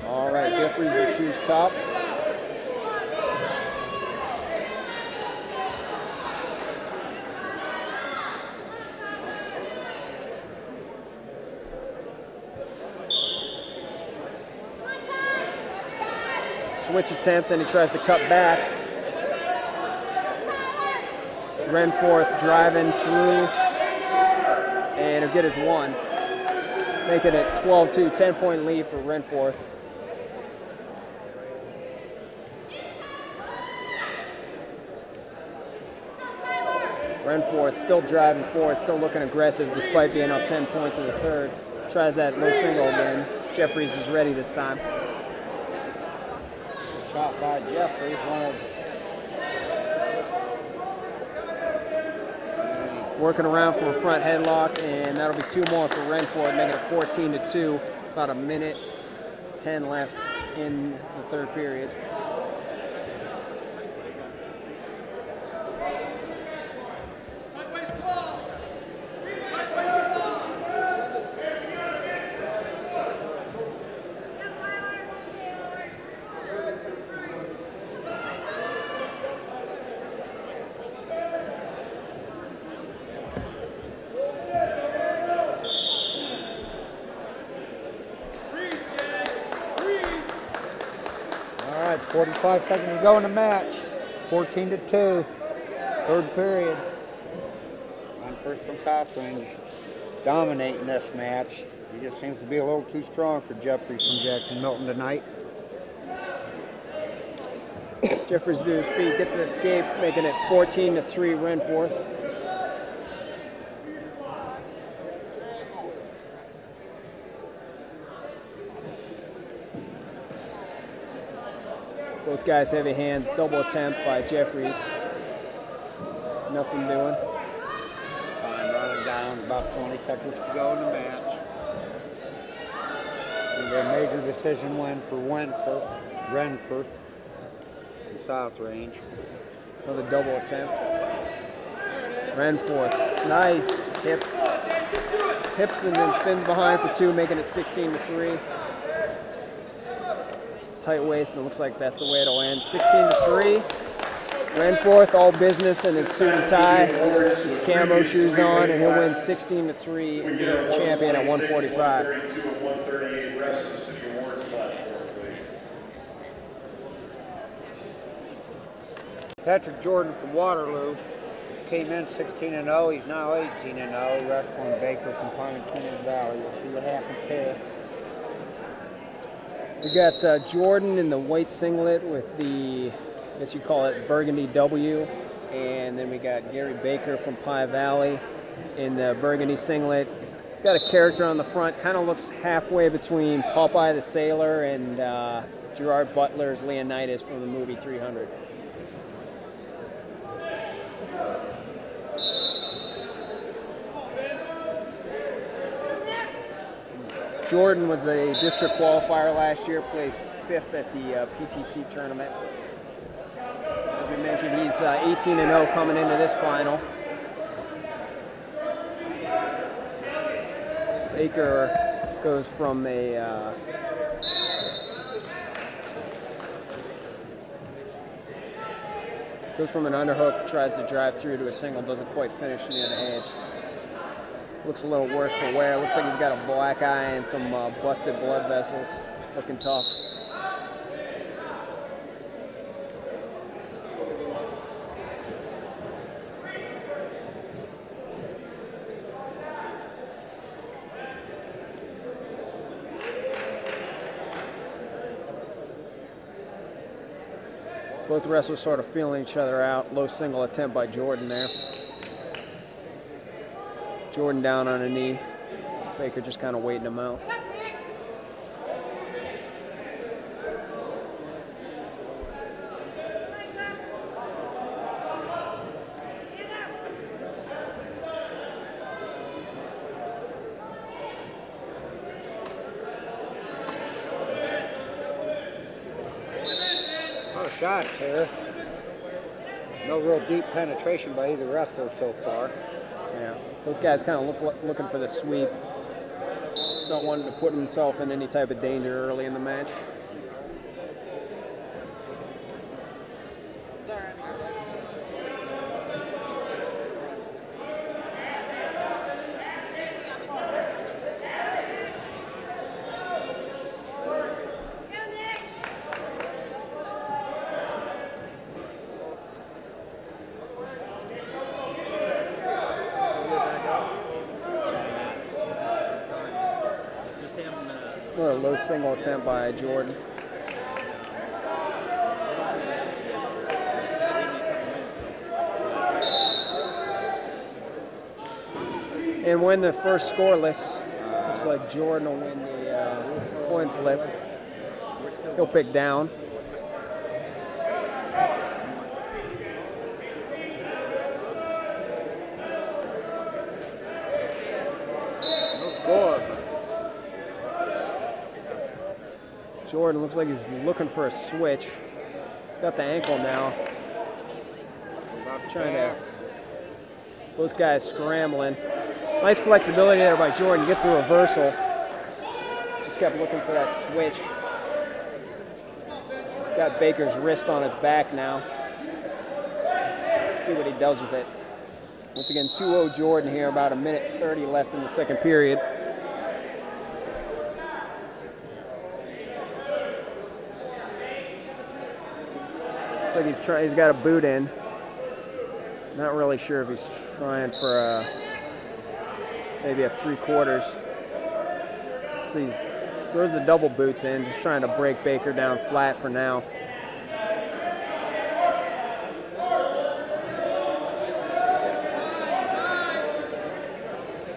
All right, Jeffries will choose top. Switch attempt, and he tries to cut back. Renforth driving through, and he'll get his 1. Making it 12-2, 10-point lead for Renforth. Renforth still driving forward, still looking aggressive despite being up 10 points in the third. Tries that low single again. Jeffries is ready this time. Shot by Jeffries. Working around for a front headlock, and that'll be 2 more for Renforth, making it 14-2. About 1:10 left in the third period. All right, 45 seconds to go in the match. 14-2, third period. On first from South Range, dominating this match. He just seems to be a little too strong for Jeffries from Jackson-Milton tonight. Jeffries to his feet, gets an escape, making it 14-3 Renforth. Both guys heavy hands, double attempt by Jeffries. Nothing doing. Time running down, about 20 seconds to go in the match. And a major decision win for Renforth, in South Range. Another double attempt. Renforth, nice hip. Hips and then spins behind for 2, making it 16-3. Tight waist, and it looks like that's the way it'll end. 16-3. Renforth, all business in his suit and tie, his camo shoes on, and he'll win 16-3 and be the champion at 145. Patrick Jordan from Waterloo came in 16-0. He's now 18-0. Wrestling Baker from Pontoon Valley. We'll see what happens here. We got Jordan in the white singlet with the, I guess you call it Burgundy W, and then we got Gary Baker from Pie Valley in the Burgundy singlet. Got a character on the front, kind of looks halfway between Popeye the Sailor and Gerard Butler's Leonidas from the movie 300. Jordan was a district qualifier last year, placed 5th at the PTC tournament. As we mentioned, he's 18-0 coming into this final. Baker goes from a an underhook, tries to drive through to a single, doesn't quite finish near the edge. Looks a little worse for wear. Looks like he's got a black eye and some busted blood vessels. Looking tough. Both wrestlers sort of feeling each other out. Low single attempt by Jordan there. Jordan down on a knee. Baker just kind of waiting him out. A lot of shots here. No real deep penetration by either wrestler so far. Yeah, those guys kind of looking for the sweep. Don't want him to put himself in any type of danger early in the match. Another low single attempt by Jordan. And win the first scoreless. Looks like Jordan will win the coin flip. He'll pick down. Jordan looks like he's looking for a switch. He's got the ankle now. Trying to. Both guys scrambling. Nice flexibility there by Jordan. Gets a reversal. Just kept looking for that switch. Got Baker's wrist on his back now. Let's see what he does with it. Once again, 2-0 Jordan here. About a minute 30 left in the second period. Looks like he's got a boot in. Not really sure if he's trying for maybe a 3/4. So he throws the double boots in, just trying to break Baker down flat for now.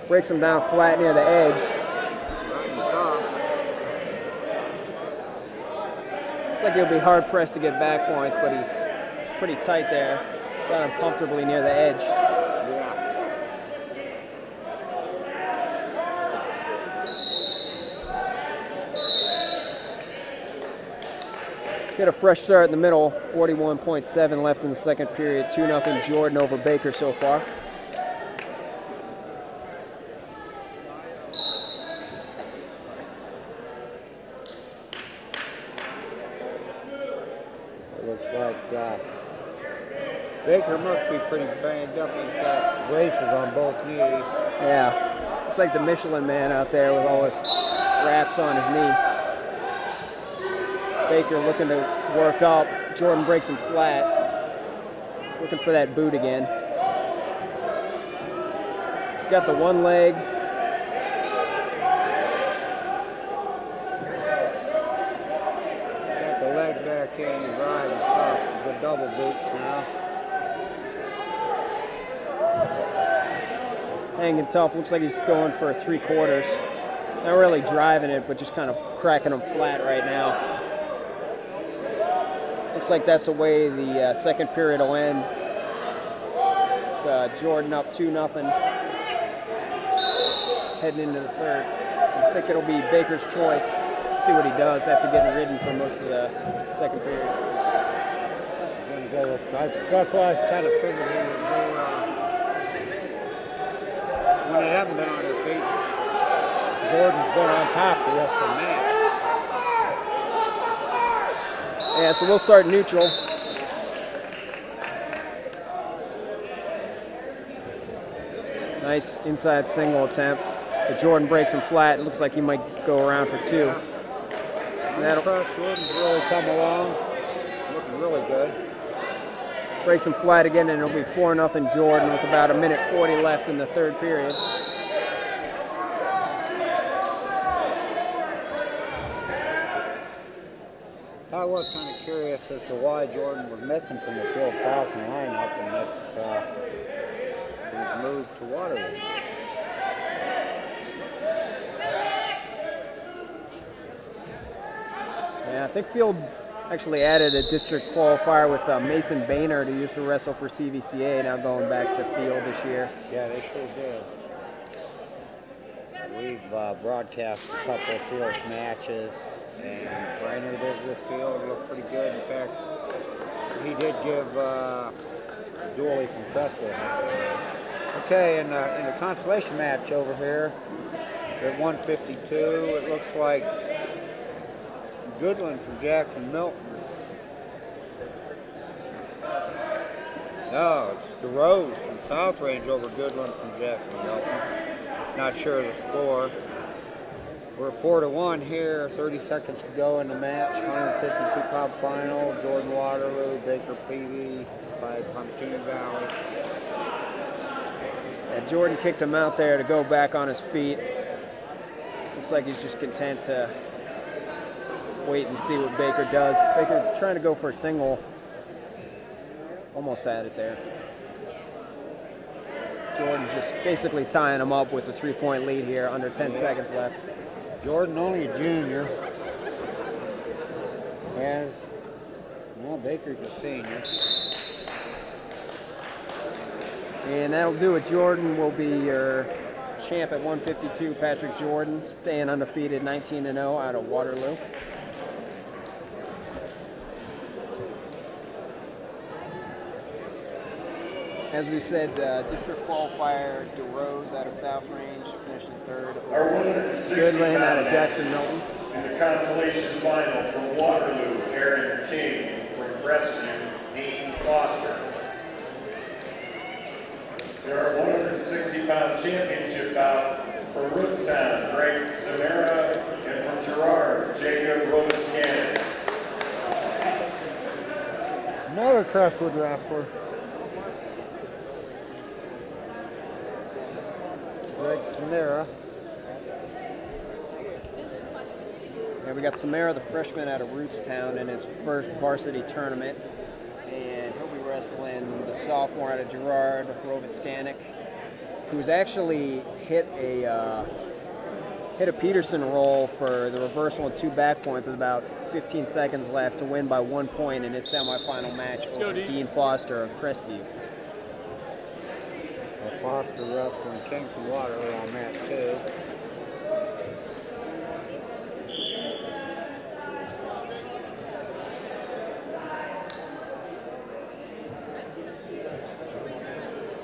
Breaks him down flat near the edge. Looks like he'll be hard pressed to get back points, but he's pretty tight there. Got him comfortably near the edge. Yeah. Get a fresh start in the middle. 41.7 left in the second period. 2-0 Jordan over Baker so far. It looks like Baker must be pretty banged up. He's got braces on both knees. Yeah, looks like the Michelin man out there with all his wraps on his knee. Baker looking to work up. Jordan breaks him flat. Looking for that boot again. He's got the one leg. Got the leg back in. He's riding tough. The double boots now. Hanging tough. Looks like he's going for 3/4. Not really driving it, but just kind of cracking him flat right now. Looks like that's the way the second period will end. Jordan up 2-0. Heading into the third. I think it'll be Baker's choice. See what he does after getting ridden for most of the second period. Gonna go with, that's why I kind of figured he would go when they haven't been on their feet. Jordan's been on top the rest of the match. Yeah, so we'll start neutral. Nice inside single attempt. But Jordan breaks him flat. It looks like he might go around for 2. Jordan's really come along. Looking really good. Breaks him flat again, and it'll be 4-0 Jordan with about 1:40 left in the third period. I was kind of curious as to why Jordan was missing from the Phil Falcon lineup, and that's he's moved to Waterloo. Yeah, I think Field actually added a district qualifier with Mason Boehner, who used to wrestle for CVCA, now going back to Field this year. Yeah, they sure did. We've broadcast a couple of Field matches, and Boehner did with Field. Looked pretty good. In fact, he did give Dooley from Crestwood. Okay, in the consolation match over here at 152, it looks like Goodland from Jackson-Milton. No, it's DeRose from South Range over Goodland from Jackson-Milton. Not sure of the score. We're 4-1 here, 30 seconds to go in the match. 152 pound final. Jordan Waterloo, Baker Peavy by Pontoon Valley. Yeah, Jordan kicked him out there to go back on his feet. Looks like he's just content to wait and see what Baker does. Baker trying to go for a single. Almost had it there. Jordan just basically tying him up with a 3-point lead here, under 10 seconds left. Jordan only a junior. Well, Baker's a senior. And that'll do it. Jordan will be your champ at 152. Patrick Jordan, staying undefeated, 19-0 out of Waterloo. As we said, district qualifier DeRose out of South Range, finishing third. Our winner is Goodland out of Jackson-Milton. In the consolation final from Waterloo, Aaron King. From Crestview, Dean Foster. There are 160-pound championship bout from Rootstown, Greg Samara, and from Girard, Jacob Robescan. Another Crestwood wrestler. Greg Samara. Yeah, we got Samara, the freshman out of Rootstown, in his first varsity tournament. And he'll be wrestling the sophomore out of Girard, Roviskanik. who's actually hit a Peterson roll for the reversal and 2 back points with about 15 seconds left to win by 1 point in his semifinal match over Dean Foster of Crestview. Foster wrestling Kingston Water on that too.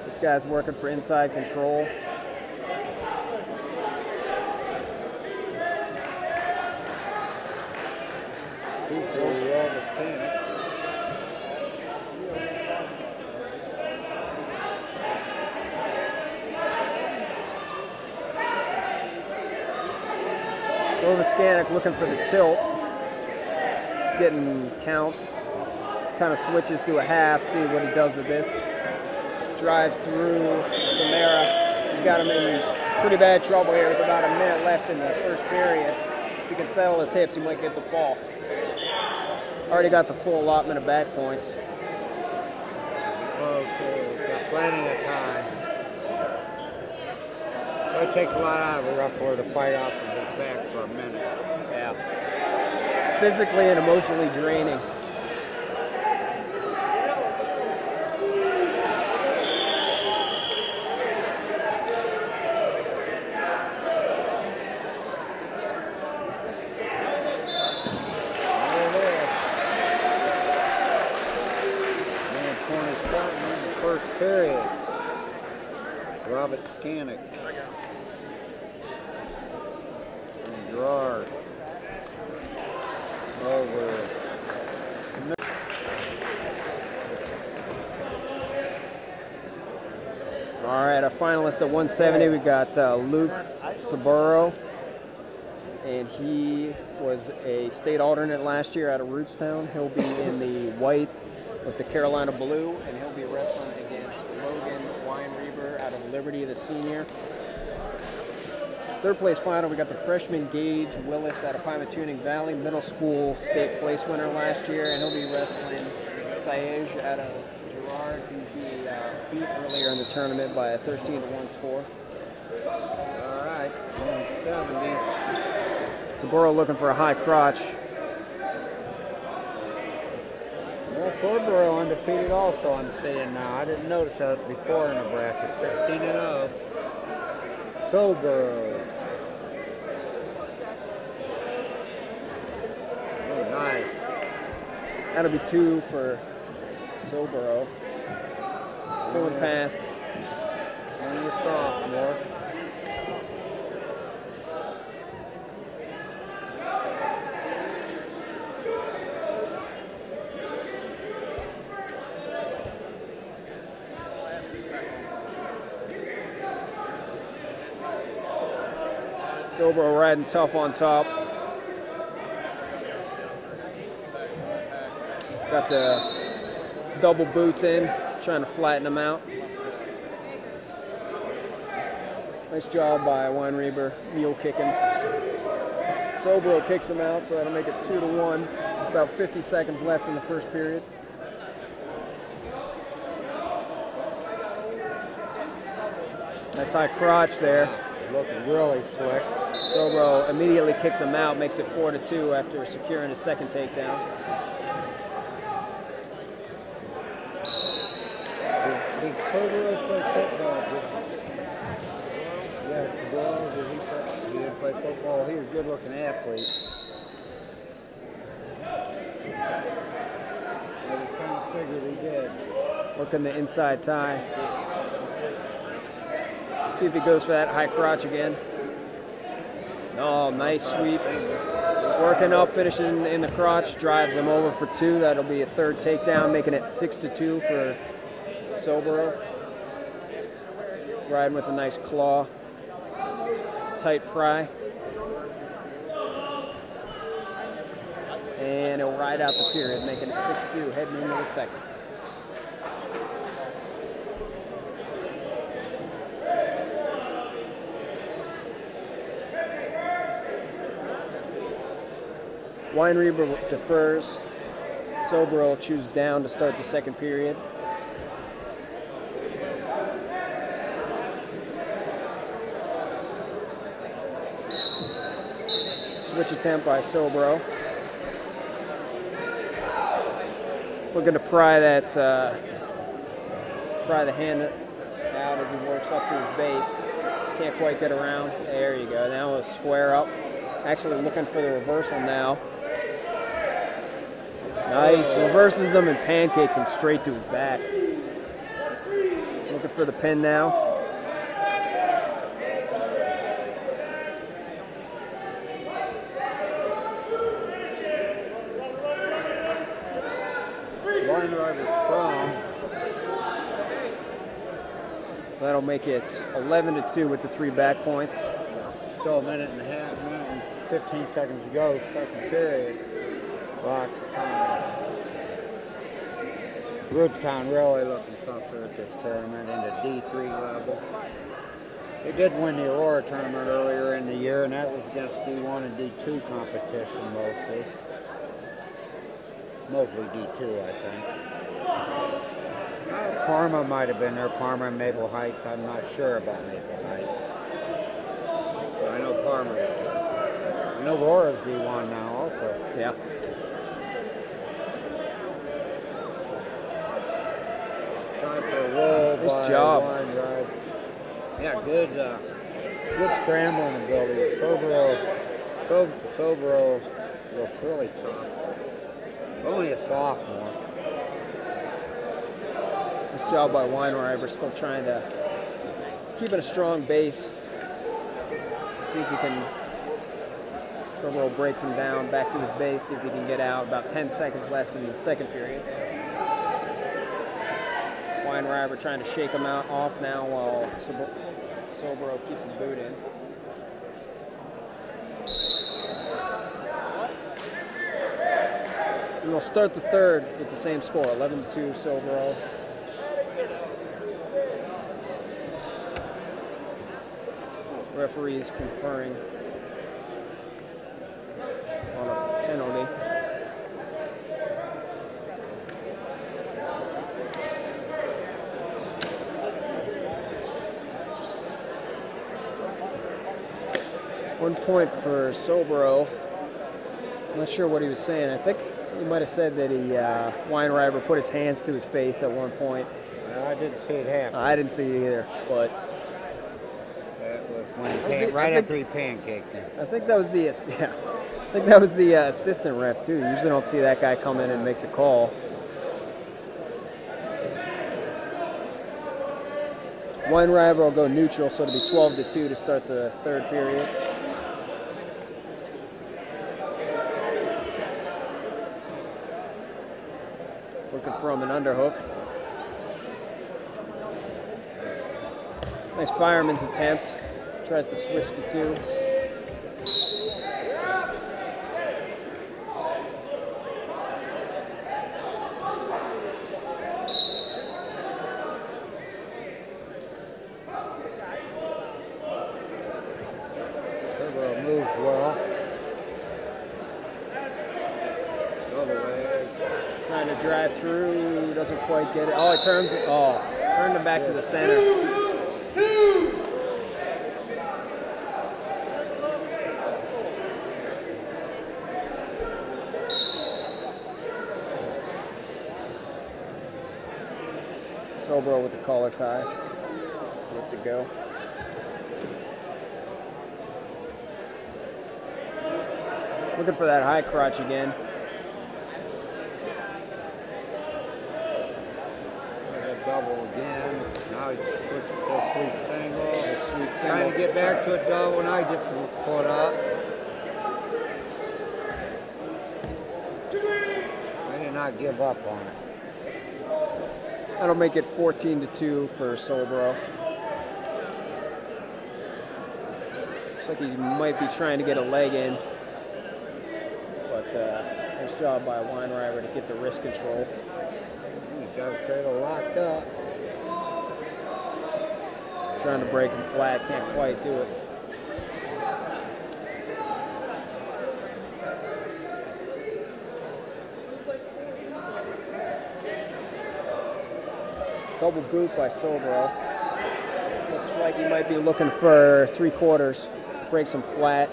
This guy's working for inside control. Mechanic looking for the tilt. It's getting count. Kind of switches to a half. See what he does with this. Drives through Samara. He's got him in pretty bad trouble here with about a minute left in the first period. If he can settle his hips, he might get the fall. Already got the full allotment of back points. Close. Got plenty of time. It takes a lot out of a wrestler to fight off of his back for a minute. Yeah. Physically and emotionally draining. First period. Robert Scannick. Gerard over. All right, our finalist at 170, we got Luke Saburo, and he was a state alternate last year out of Rootstown. He'll be in the white with the Carolina blue, and he'll be wrestling against Logan Weinreber out of Liberty, the senior. Third place final, we got the freshman Gage Willis out of Pymatuning Valley, middle school state place winner last year, and he'll be wrestling Saege out of Girard, who he beat earlier in the tournament by a 13-1 score. All right, 170. Saburo looking for a high crotch. Well, Saburo undefeated also, I'm seeing now. I didn't notice that before in the bracket. 16-0. Saburo. Nice. That'll be 2 for Saburo. Going past. And your sophomore. Saburo riding tough on top. Got the double boots in, trying to flatten them out. Nice job by Weinreber, mule kicking. Saburo kicks him out, so that'll make it 2-1. About 50 seconds left in the first period. Nice high crotch there. Looking really slick. Saburo immediately kicks him out, makes it 4-2 after securing his second takedown. Did Saburo play football? Yeah, he didn't play football. He's a good-looking athlete. I kind of figured he did. Working the inside tie. See if he goes for that high crotch again. Oh, nice sweep. Working up, finishing in the crotch, drives him over for 2. That'll be a third takedown, making it 6-2 for Saburo. Riding with a nice claw. Tight pry. And he'll ride out the period, making it 6-2, heading into the second. Weinreber defers. Saburo will choose down to start the second period. Switch attempt by Sobro. Looking to pry the hand out as he works up to his base. Can't quite get around. There you go. Now a square up. Actually looking for the reversal now. Nice. Reverses him and pancakes him straight to his back. Looking for the pin now. So that'll make it 11-2 with the 3 back points. Still a minute and 15 seconds to go, second period. Rootstown really looking tougher at this tournament in the D3 level. They did win the Aurora tournament earlier in the year, and that was against D1 and D2 competition mostly. Mostly D2, I think. Parma might have been there, Parma and Maple Heights. I'm not sure about Maple Heights. But I know Parma was there. I know Aurora's D1 now also. Yeah. Time for a roll Nice by job. Line Drive. Yeah, good scrambling ability. Sobro looks really tough. Only a sophomore. Nice job by Weinreiber, still trying to keep it a strong base. See if he can. Sobro breaks him down back to his base, see if he can get out. About 10 seconds left in the second period. Weinreiber trying to shake him off now while Sobro keeps the boot in. And we'll start the third with the same score, 11-2 Sobro. Referees conferring on a penalty. One point for Sobro. I'm not sure what he was saying. I think he might have said that Weinreiber put his hands to his face at one point. I didn't see it happen. I didn't see it either, but that was when right after he pancaked him. I think that was the assistant ref too. You usually don't see that guy come in and make the call. Weinreiber will go neutral, so it'll be 12-2 to start the third period. Looking from an underhook. Nice fireman's attempt. Tries to switch to 2. Moves well. Double leg. Trying to drive through, doesn't quite get it. Oh, it turns it. Oh, turned him back to the center. Sobro with the collar tie. Lets it go. Looking for that high crotch again. Double again. Now he switches to a sweet single. Sweet single. Trying to get back to a double. Now he gets his foot up. They did not give up on it. That'll make it 14-2 for Sobro. Looks like he might be trying to get a leg in. But nice job by Weinreiber to get the wrist control. He's got a cradle locked up. Trying to break him flat, can't quite do it. Double boot by Sobro. Looks like he might be looking for 3/4. Breaks him flat.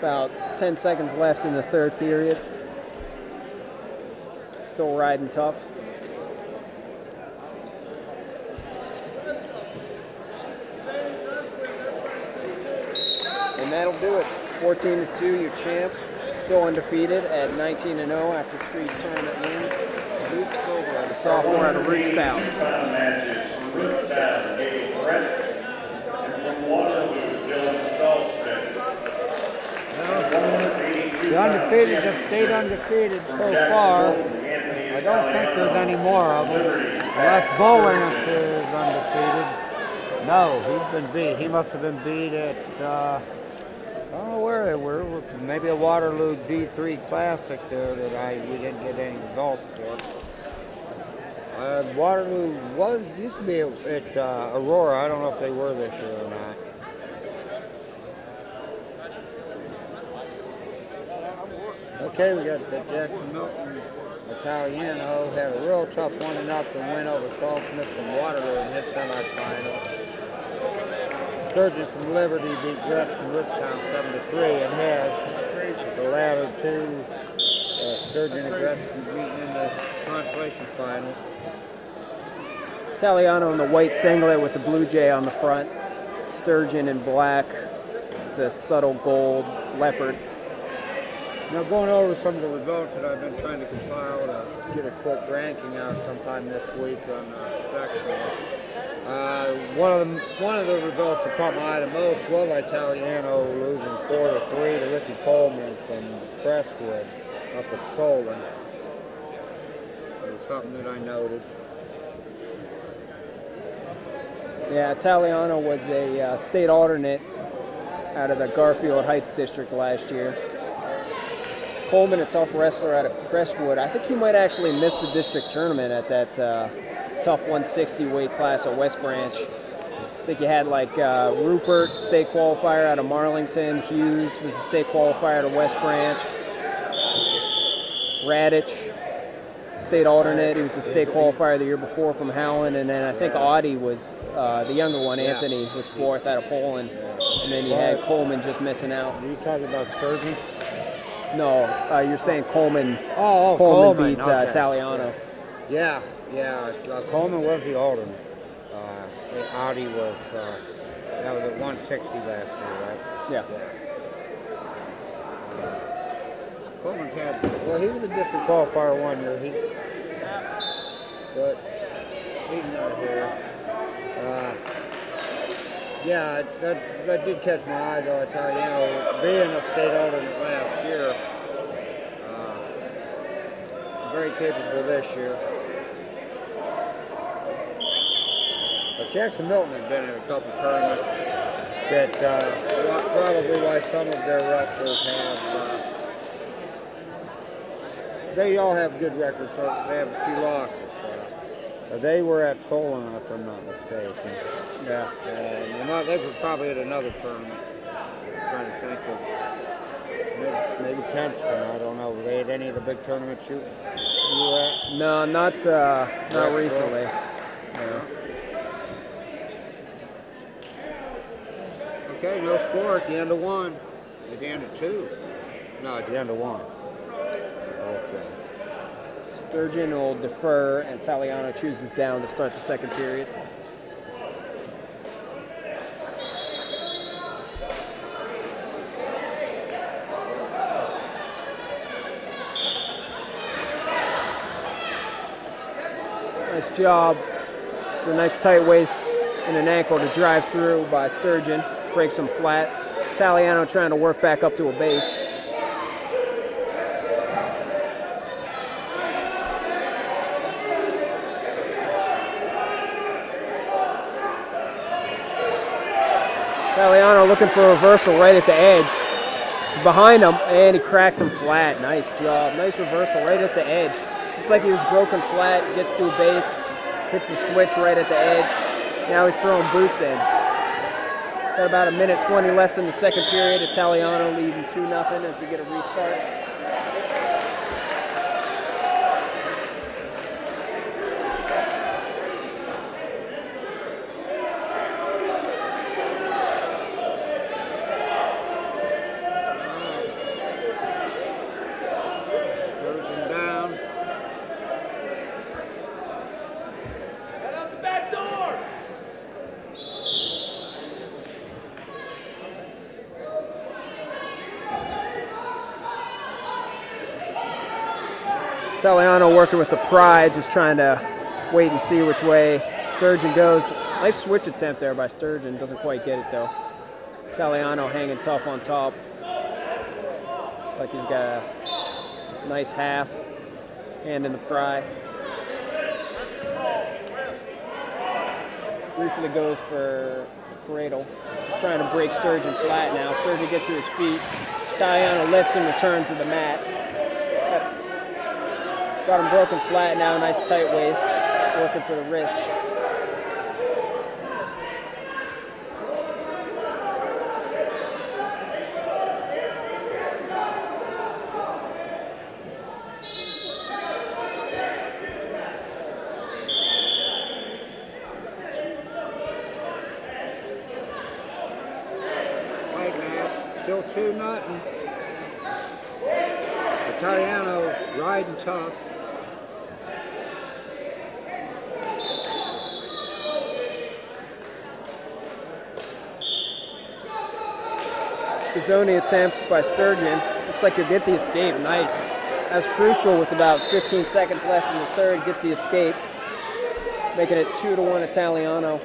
About 10 seconds left in the third period. Still riding tough. And that'll do it. 14-2, your champ. Still undefeated at 19-0 after 3 tournament wins. Luke Silver, the sophomore out of Rootstown. Matches from Rootstown, Gabe Brett, and from Waterloo, Dylan Stolston. The undefeated have stayed undefeated so far. I don't think there's any more of them. Unless Bowling is undefeated. No, he's been beat. He must have been beat at, I don't know where they were. Maybe a Waterloo D3 Classic there that we didn't get any results for. Waterloo used to be at Aurora. I don't know if they were this year or not. Okay, we got the Jackson-Milton Italiano. Had a real tough 1-0 win over Saltsmith from Waterloo in his semifinal. Sturgeon from Liberty beat Gretz from Rootstown 7-3 and had the latter two, Sturgeon and Gretz, beaten in the consolation final. Italiano in the white singlet with the blue jay on the front. Sturgeon in black, the subtle gold leopard. Now going over some of the results that I've been trying to compile to get a quick ranking out sometime this week on sectional. One of the results that caught my eye the most was Italiano losing 4-3 to Ricky Coleman from Crestwood up at Solon. It was something that I noted. Yeah, Italiano was a state alternate out of the Garfield Heights district last year. Coleman, a tough wrestler out of Crestwood. I think he might actually miss the district tournament at that tough 160 weight class at West Branch. I think you had like Rupert, state qualifier out of Marlington. Hughes was a state qualifier out of West Branch. Radich, state alternate. He was the state qualifier the year before from Howland. And then I think Audie was the younger one. Anthony was 4th out of Poland. And then you had Coleman just missing out. Are you talking about Sturgeon? No, you're saying Coleman. Coleman beat okay. Italiano. Yeah. Coleman was the alternate. Audi was, that was at 160 last year, right? Yeah. Coleman's had, well, he was a district qualifier one year, but he's not here. Yeah, that did catch my eye, though, Italiano, being a state alternate last year. Very capable this year. But Jackson-Milton has been in a couple tournaments that probably why some of their wrestlers have, they all have good records, so they have a few losses. They were at Solon, if I'm not mistaken. Yeah. And they were probably at another tournament. I'm trying to think of maybe Kempston, I don't know. Were they at any of the big tournaments you were at? No, not recently. No. Okay, no score at the end of 1. At the end of 2. No, at the end of 1. Okay. Sturgeon will defer, and Italiano chooses down to start the second period. Nice job. A nice tight waist and an ankle to drive through by Sturgeon. Breaks him flat. Italiano trying to work back up to a base. Italiano looking for a reversal right at the edge. He's behind him, and he cracks him flat. Nice job. Nice reversal right at the edge. Looks like he was broken flat, gets to a base, hits the switch right at the edge. Now he's throwing boots in. Got about 1:20 left in the second period. Italiano leading 2-0 as we get a restart. Italiano working with the pry, just trying to wait and see which way Sturgeon goes. Nice switch attempt there by Sturgeon, doesn't quite get it though. Italiano hanging tough on top. Looks like he's got a nice half, hand in the pry. Briefly goes for cradle. Just trying to break Sturgeon flat now. Sturgeon gets to his feet. Italiano lifts and returns to the mat. Got him broken flat now, nice tight waist. Working for the wrist. Still 2-0. Italiano riding tough. Gazzoni attempt by Sturgeon. Looks like he'll get the escape. Nice. That's crucial with about 15 seconds left in the third. Gets the escape. Making it 2-1 Italiano.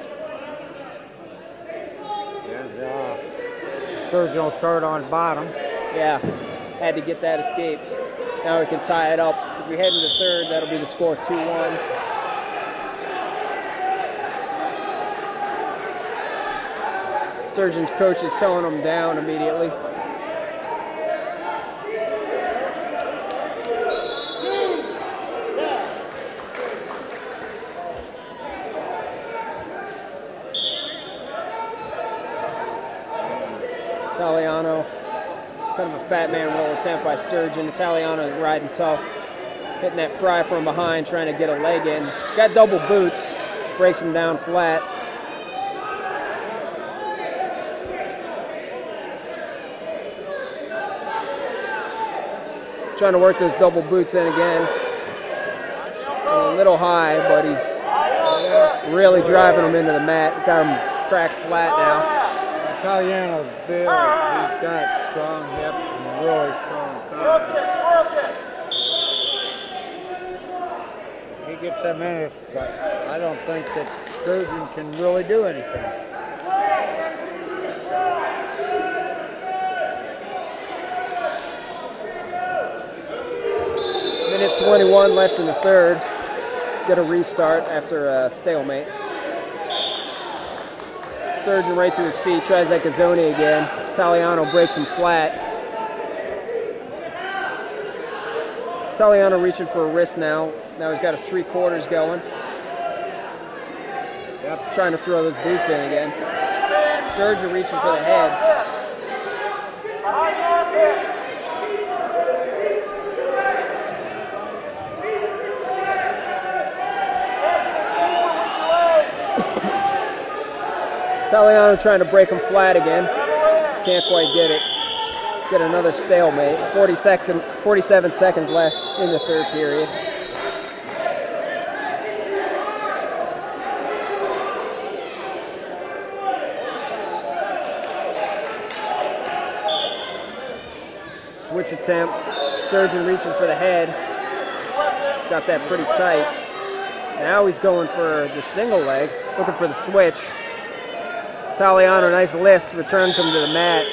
Sturgeon will start on bottom. Yeah, had to get that escape. Now we can tie it up. As we head into third, that'll be the score 2-1. Sturgeon's coach is telling him down immediately. Italiano, kind of a fat man roll attempt by Sturgeon. Italiano is riding tough, hitting that pry from behind, trying to get a leg in. He's got double boots, breaks him down flat. Trying to work those double boots in again. A little high, but he's really driving him into the mat. Got him cracked flat now. Italiano's big. He's got strong hips and really strong thighs. He gets them in us, but I don't think that Sturgeon can really do anything. Minute 21 left in the third. Get a restart after a stalemate. Sturgeon right to his feet, tries that Gazzoni again. Italiano breaks him flat. Italiano reaching for a wrist now. Now he's got a 3/4 going. Yep. Trying to throw those boots in again. Sturgeon reaching for the head. Italiano trying to break him flat again. Can't quite get it. Get another stalemate. 47 seconds left in the third period. Switch attempt. Sturgeon reaching for the head. He's got that pretty tight. Now he's going for the single leg, looking for the switch. Italiano, nice lift, returns him to the mat.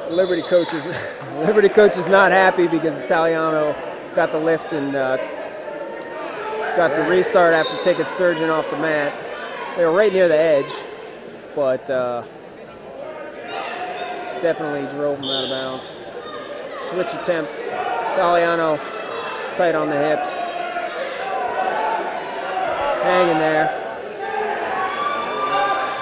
Liberty coach is not happy because Italiano got the lift and got the restart after taking Sturgeon off the mat. They were right near the edge, but definitely drove him out of bounds. Switch attempt. Italiano tight on the hips. Hanging there.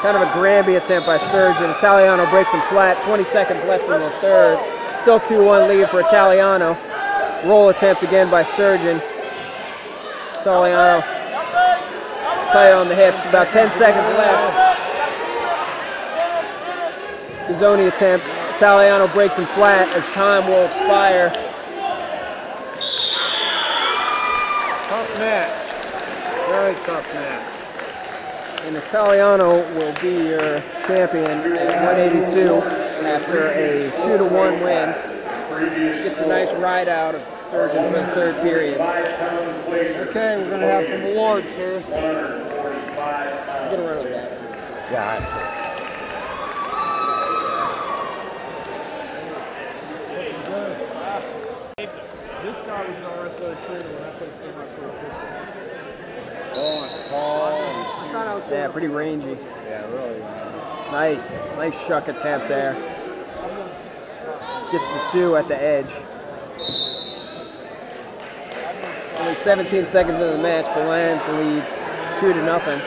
Kind of a Granby attempt by Sturgeon. Italiano breaks him flat. 20 seconds left in the third. Still 2-1 lead for Italiano. Roll attempt again by Sturgeon. Italiano tight on the hips. About 10 seconds left. Gazzoni attempt. Italiano breaks him flat as time will expire. Tough match. Very tough match. And Italiano will be your champion at 182 after a 2-1 win. Gets a nice ride out of Sturgeon for the third period. Okay, we're going to have some awards here. I'm gonna run on that. Yeah, I have to. This guy was our third quarter when I played so much for a football. Oh, it's called. Yeah, pretty rangy. Yeah, really. Nice shuck attempt there. Gets the 2 at the edge. Only 17 seconds into the match, Bland's leads 2-0.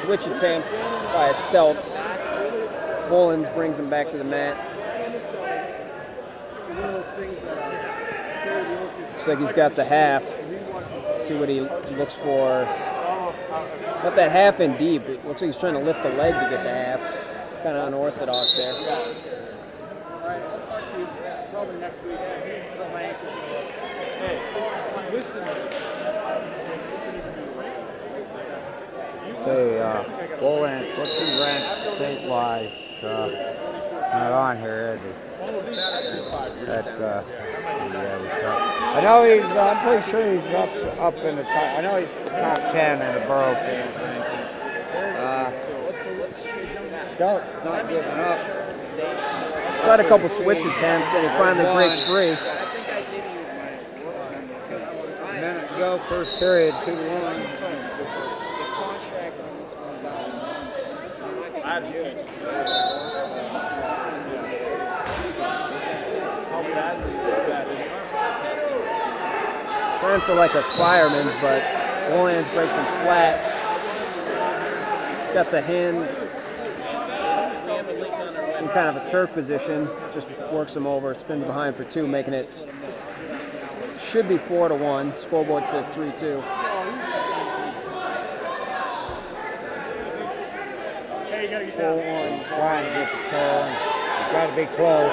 Switch attempt by Stelt. Mullins brings him back to the mat. Looks like he's got the half. See what he looks for. Got that half in deep. It looks like he's trying to lift the leg to get the half. Kind of unorthodox there. All right, I'll talk to you probably next week. Hey, listen. Say, Bowland, what's he ranked statewide? Not on here, is he? That's, I know he's, I'm pretty sure he's up in the top, I know he's top 10 in the borough fans ranking. Scout's not giving up. Tried a couple switch attempts and he finally breaks free. A minute to go, first period, 2-1. Trying for like a fireman, but Williams breaks him flat. He's got the hands in kind of a Turk position. Just works him over, spins behind for 2, making it should be 4-1. Scoreboard says 3-2. Trying to get the turn. Got to be close.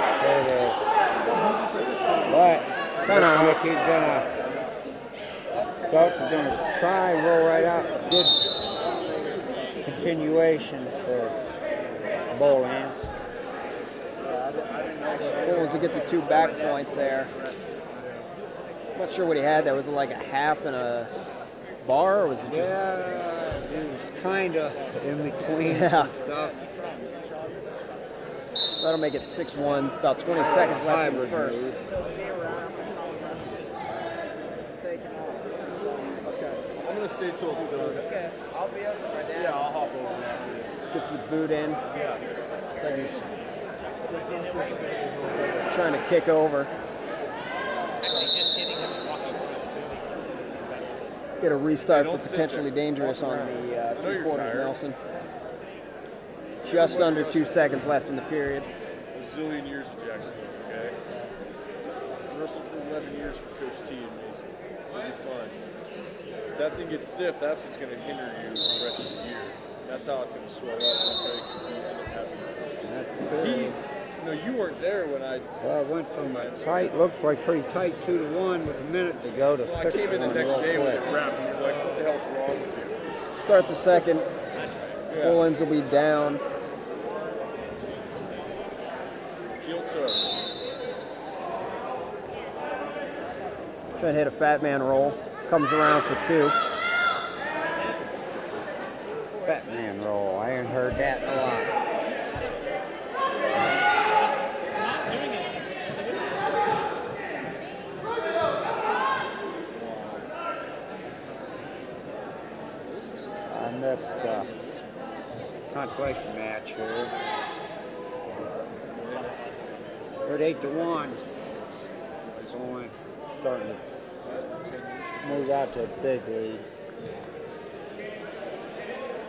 But looks like he's gonna. Scout's gonna try and roll right out. Good continuation for Bowlands. Bowlands to get the 2 back points there. I'm not sure what he had. That was like a half and a bar, or was it just? Yeah, it was kind of in between some stuff. That'll make it 6-1. About 20 seconds left in the first. I'm going to stay till it's done. Okay, I'll be over my dad's. Yeah, I'll hop over. Gets the boot in. Yeah. Looks like he's trying to kick over. Get a restart for potentially dangerous on the 3 quarters, Nelson. Just under 2 seconds left in the period. A zillion years of Jackson-Milton, okay? Wrestled for 11 years for Coach T and Mason. It'll be fun. If that thing gets stiff, that's what's going to hinder you the rest of the year. That's how it's going to swell up. That's how you can end up having. No, you weren't there when I. Well, it went from a tight, looks like pretty tight 2-1 with a minute to go to 6-1. I came in the next day with it wrapped, and you're like, what the hell's wrong with you? Start the second. Yeah. Bullens will be down. Heel toe. Trying to hit a fat man roll. Comes around for 2. Fat man roll. I ain't heard that in a while. I missed the consolation match here. We're at 8-1. Going, starting to move out to a big lead.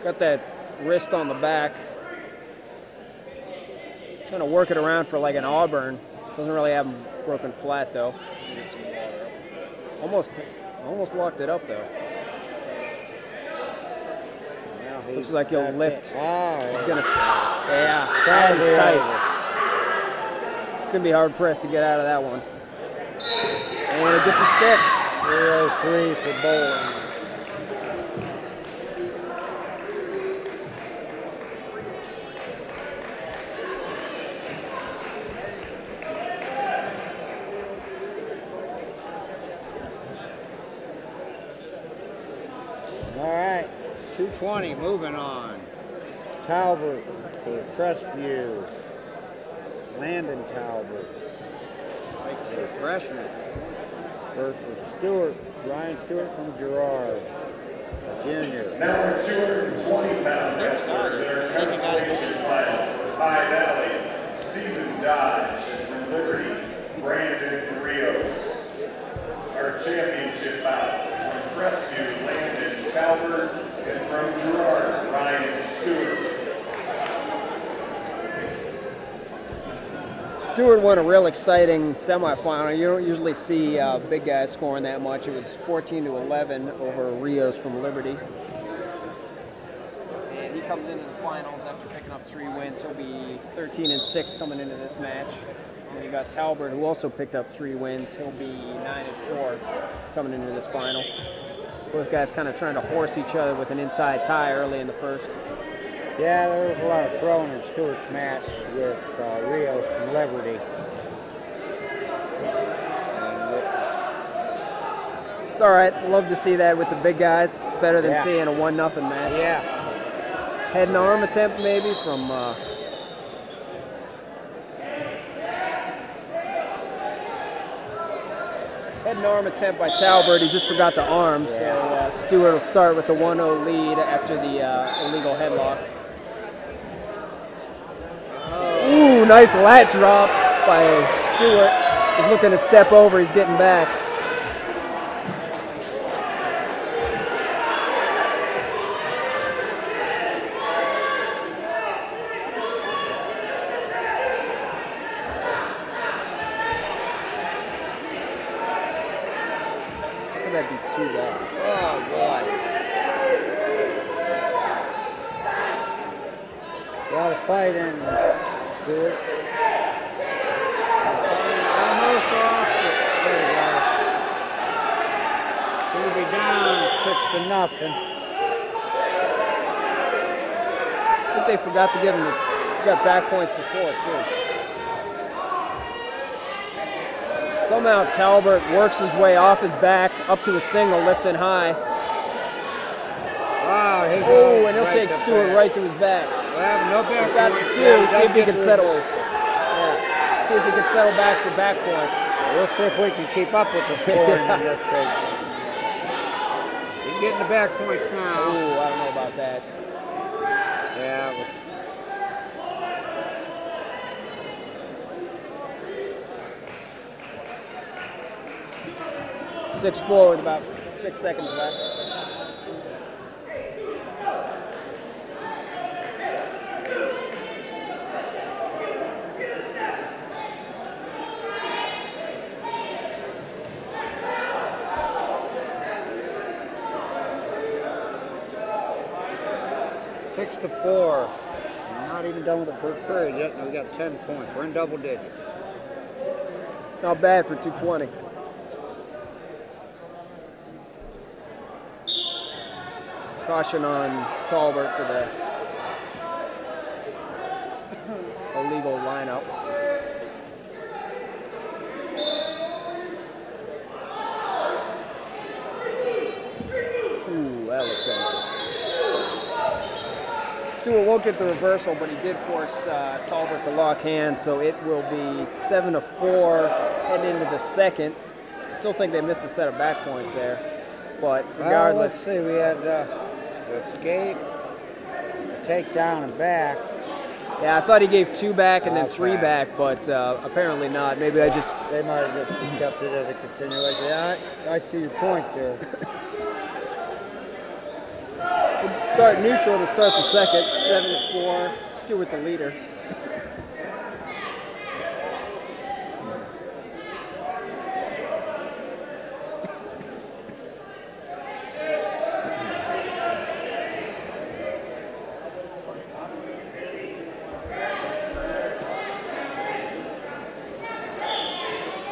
Got that wrist on the back. Trying to work it around for like an Auburn. Doesn't really have him broken flat though. Almost locked it up though. Yeah. Looks like he'll lift. Oh, He's gonna, yeah, that is tight. It's gonna be hard pressed to get out of that one. And get the stick. 303 for bowling. All right, 220, moving on. Talbot for Crestview. Landon Talbot, a freshman, versus Ryan Stewart from Girard, a junior. Now 220-pound wrestlers in our consolation final for High Valley, Stephen Dodge, and from Liberty, Brandon Rios. Our championship bout from Crestview, Landon Talbot, and from Girard, Ryan Stewart. Stewart won a real exciting semifinal. You don't usually see big guys scoring that much. It was 14-11 over Rios from Liberty. And he comes into the finals after picking up 3 wins. He'll be 13-6 coming into this match. And you got Talbot, who also picked up 3 wins. He'll be 9-4 coming into this final. Both guys kind of trying to horse each other with an inside tie early in the first. Yeah, there was a lot of throwing in Stewart's match with Rios from Liberty. It's all right. Love to see that with the big guys. It's better than seeing a 1-0 match. Yeah. Head and arm attempt maybe from head and arm attempt by Talbot. He just forgot the arm, so Stewart will start with the 1-0 lead after the illegal headlock. Ooh, nice lat drop by Stewart. He's looking to step over. He's getting backs. That'd be 2 backs. Oh, boy. A lot of fighting, Stewart. Almost off, but there you go. He'll be down 6-0. I think they forgot to give him got back points before, too. Somehow Talbot works his way off his back up to a single, lifting high. Wow, he goes. Oh, and he'll right take Stewart back. right to his back. Well, no back He's got the points. 2. Yeah, See if he can settle. reversal. Yeah. See if he can settle back for back points. We'll see if we can keep up with the scoring in this thing. He's getting the back points now. Ooh, I don't know about that. Yeah, it was. 6-4 with about 6 seconds left. Six to 4. We're not even done with the first period yet, and we got 10 points. We're in double digits. Not bad for 220. Caution on Talbot for the illegal lineup. Ooh, that looks good. Stewart won't get the reversal, but he did force Talbot to lock hands, so it will be 7-4 heading into the second. Still think they missed a set of back points there, but regardless. Let's see, we had the skate, the takedown, and back. Yeah, I thought he gave 2 back and then 3 back, but apparently not. Maybe I just... They might have just kept it as a continuation. Yeah, I see your point there. We'll start neutral to start the second. 7-4. Stewart the leader.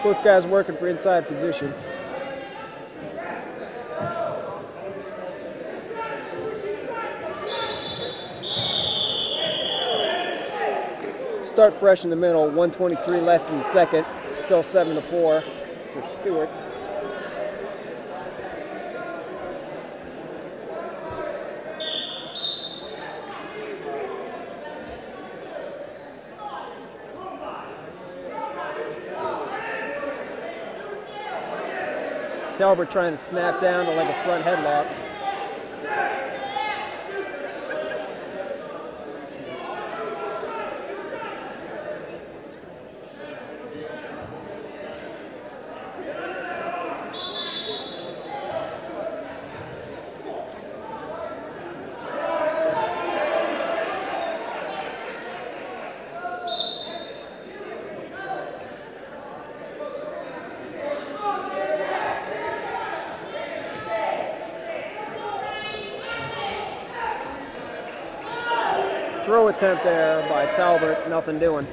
Both guys working for inside position. Start fresh in the middle, 1:23 left in the second. Still 7-4 for Stewart. Talbert trying to snap down to like a front headlock. Throw attempt there by Talbot, nothing doing.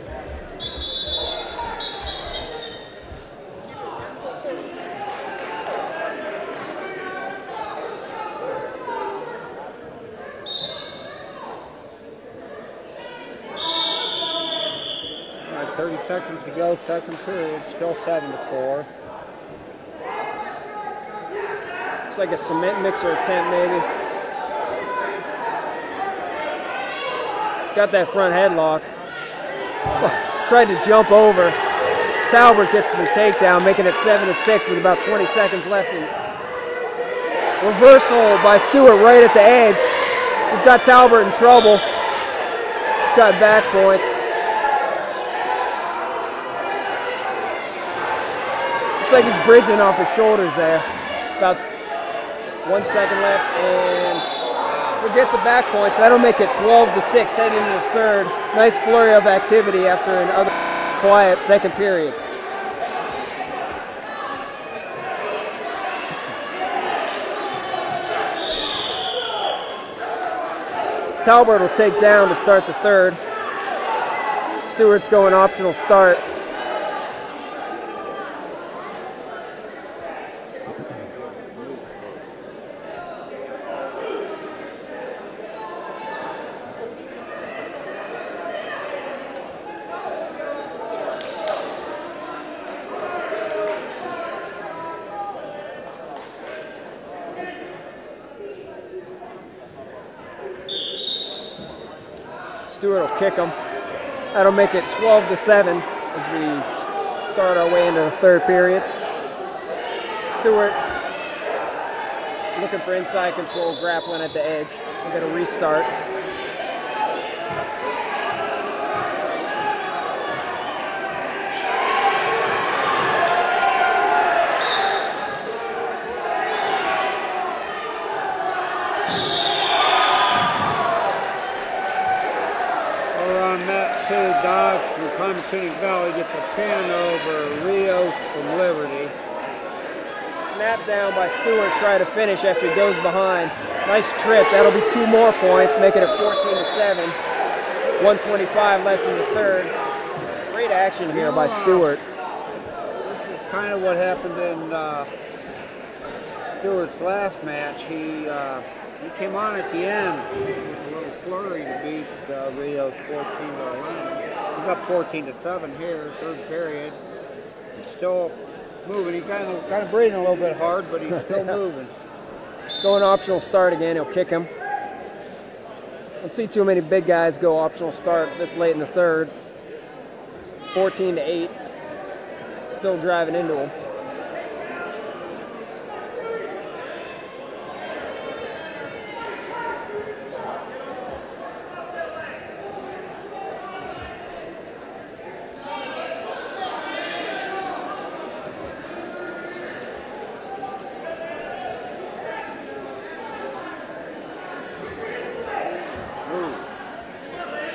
All right, 30 seconds to go, second period, still 7-4. Looks like a cement mixer attempt maybe. Got that front headlock. Tried to jump over. Talbot gets the takedown, making it 7-6 with about 20 seconds left. Reversal by Stewart right at the edge. He's got Talbot in trouble. He's got back points. Looks like he's bridging off his shoulders there. About 1 second left, and we'll get the back points. That'll make it 12-6 heading into the third. Nice flurry of activity after an other quiet second period. Talbot will take down to start the third. Stewart's going optional start. Stewart will kick him. That'll make it 12-7 as we start our way into the third period. Stewart looking for inside control, grappling at the edge. We're going to restart. Dodge from Clementine Valley gets a pin over Rios from Liberty. Snap down by Stewart, trying to finish after he goes behind. Nice trip. That'll be 2 more points, making it 14-7. 1:25 left in the third. Great action here by Stewart. This is kind of what happened in Stewart's last match. He came on at the end with a little flurry to beat Rios 14-11. He got 14-7 here, third period. He's still moving. He's kind of breathing a little bit hard, but he's still moving. Going optional start again. He'll kick him. Don't see too many big guys go optional start this late in the third. 14-8. Still driving into him.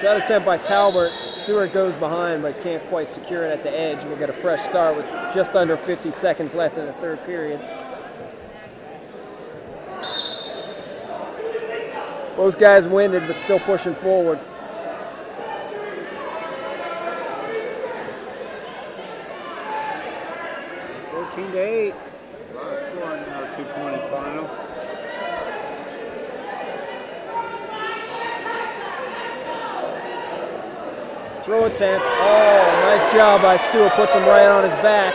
Shot attempt by Talbot. Stewart goes behind but can't quite secure it at the edge. We'll get a fresh start with just under 50 seconds left in the third period. Both guys winded but still pushing forward. 13-8. Wow, score in our 220 final. Throw attempt. Oh, nice job by Stewart. Puts him right on his back.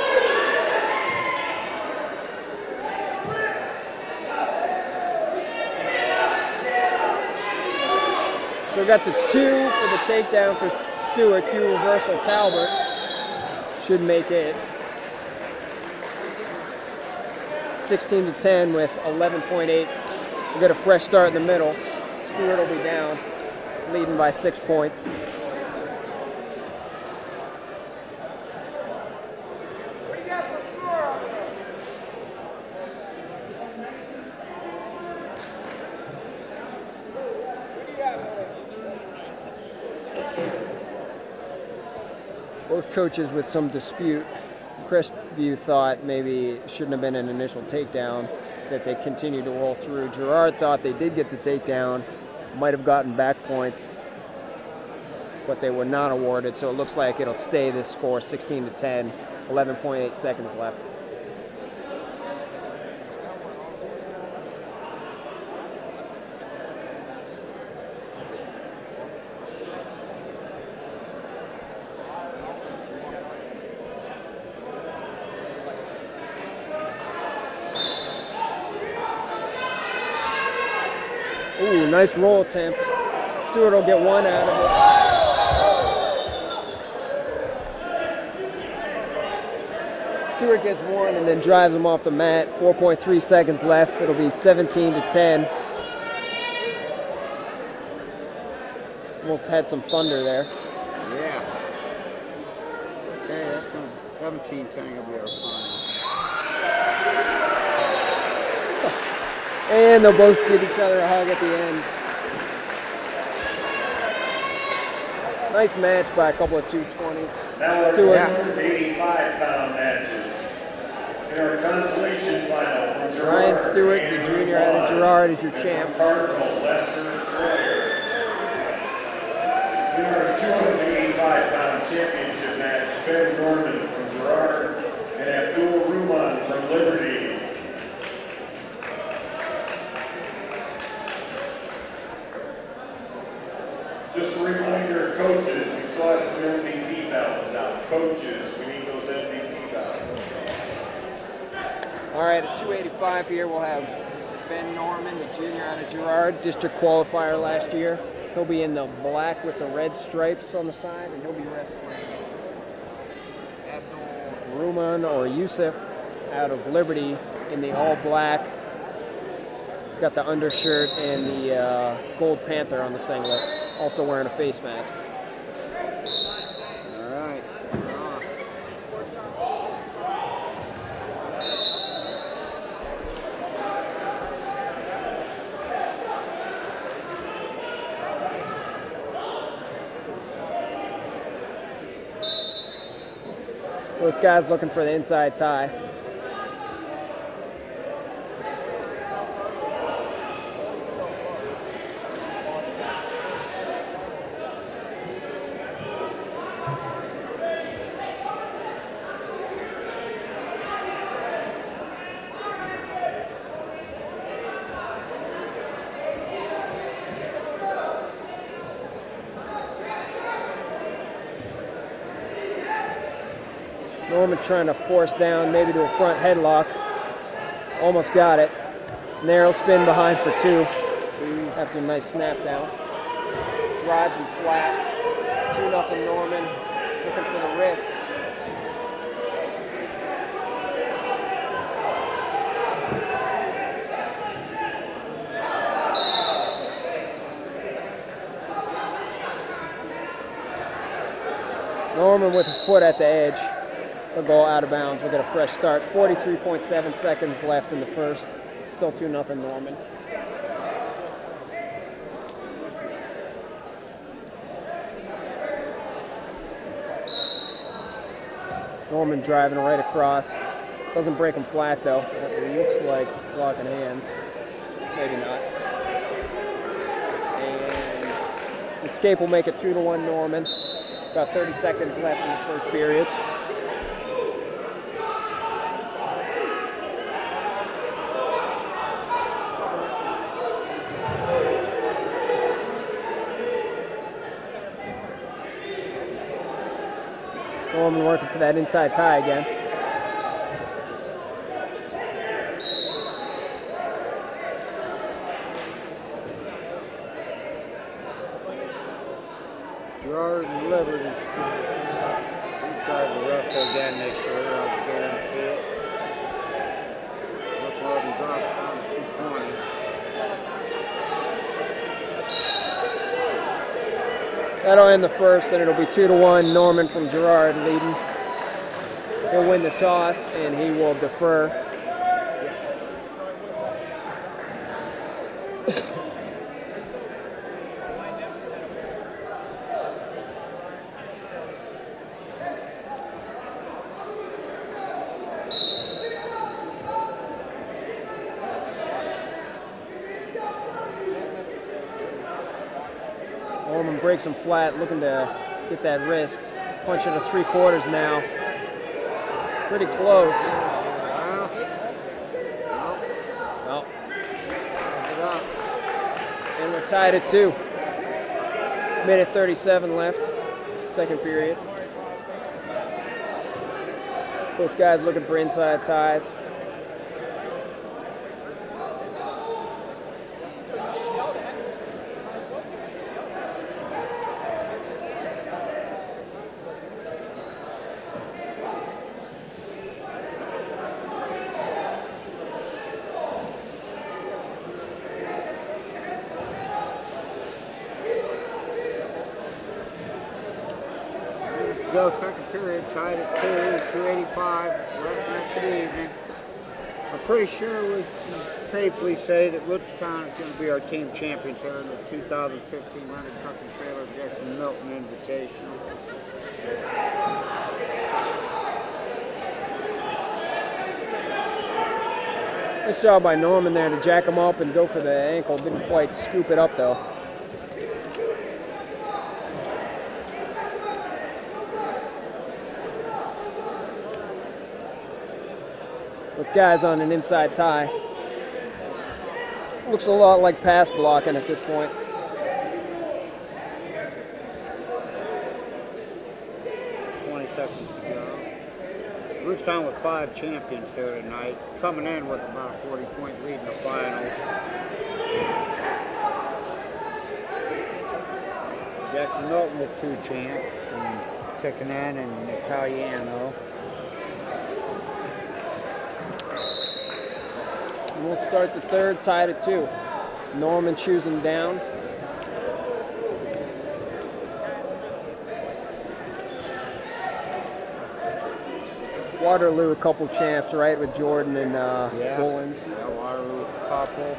So we got the 2 for the takedown for Stewart, 2 reversal Talbot. Should make it 16-10 with 11.8. We got a fresh start in the middle. Stewart will be down, leading by 6 points. Both coaches with some dispute. Crestview thought maybe it shouldn't have been an initial takedown, that they continued to roll through. Gerard thought they did get the takedown, might have gotten back points, but they were not awarded, so it looks like it'll stay this score, 16-10, 11.8 seconds left. Ooh, nice roll attempt. Stewart will get 1 out of it. Stewart gets 1 and then drives him off the mat. 4.3 seconds left. It'll be 17-10. Almost had some thunder there. Yeah. Okay, that's going 17-10 will be our final. And they'll both give each other a hug at the end. Nice match by a couple of 220s. Now Stewart. we're 85-pound matches. In our consolation final from Gerard. Ryan Stewart, the junior out of Gerard, is your champ. Cardinal Lester Troyer. In our 285-pound championship match, Ben Norman from Gerard and Abdul Ruman from Liberty. Just a reminder, coaches, we still have some MVP ballots out. Coaches, we need those MVP ballots. All right, at 285 here, we'll have Ben Norman, the junior out of Gerard, district qualifier last year. He'll be in the black with the red stripes on the side, and he'll be wrestling Abdul Ruman or Yusuf out of Liberty in the all black. He's got the undershirt and the Gold Panther on the singlet, also wearing a face mask. All right. Both guys looking for the inside tie. Norman trying to force down, maybe to a front headlock. Almost got it. Narrow spin behind for 2 after a nice snap down. Drives him flat. 2-0 Norman. Looking for the wrist. Norman with a foot at the edge. He'll go out of bounds. We'll get a fresh start. 43.7 seconds left in the first. Still 2-0 Norman. Norman driving right across. Doesn't break him flat though. It looks like locking hands. Maybe not. And escape will make it 2-1 Norman. About 30 seconds left in the first period. Norman working for that inside tie again. Gerard and Liberty. He's got the wrestle again this year, I'll guarantee it. That's why he drops down to 220. That'll end the first, and it'll be 2-1. Norman from Gerard leading. He'll win the toss, and he will defer. Norman breaks him flat, looking to get that wrist. Punch it to 3/4 now. Pretty close. Well. And we're tied at 2. Minute 37 left, second period. Both guys looking for inside ties. Go second period, tied at 2:85, last match of the evening. I'm pretty sure we can safely say that Woodstown is going to be our team champions here in the 2015 Leonard Truck and Trailer Jackson-Milton Invitational. Nice job by Norman there to jack him up and go for the ankle. Didn't quite scoop it up though. With guys on an inside tie. Looks a lot like pass blocking at this point. Seconds to go. Woodstown with 5 champions here tonight, coming in with about a 40-point lead in the finals. Jackson-Milton with 2 champs, and Tickanan and Italiano. And we'll start the third, tied at 2. Norman choosing down. Waterloo, a couple champs, right, with Jordan and Bullens. Yeah, Waterloo with a couple.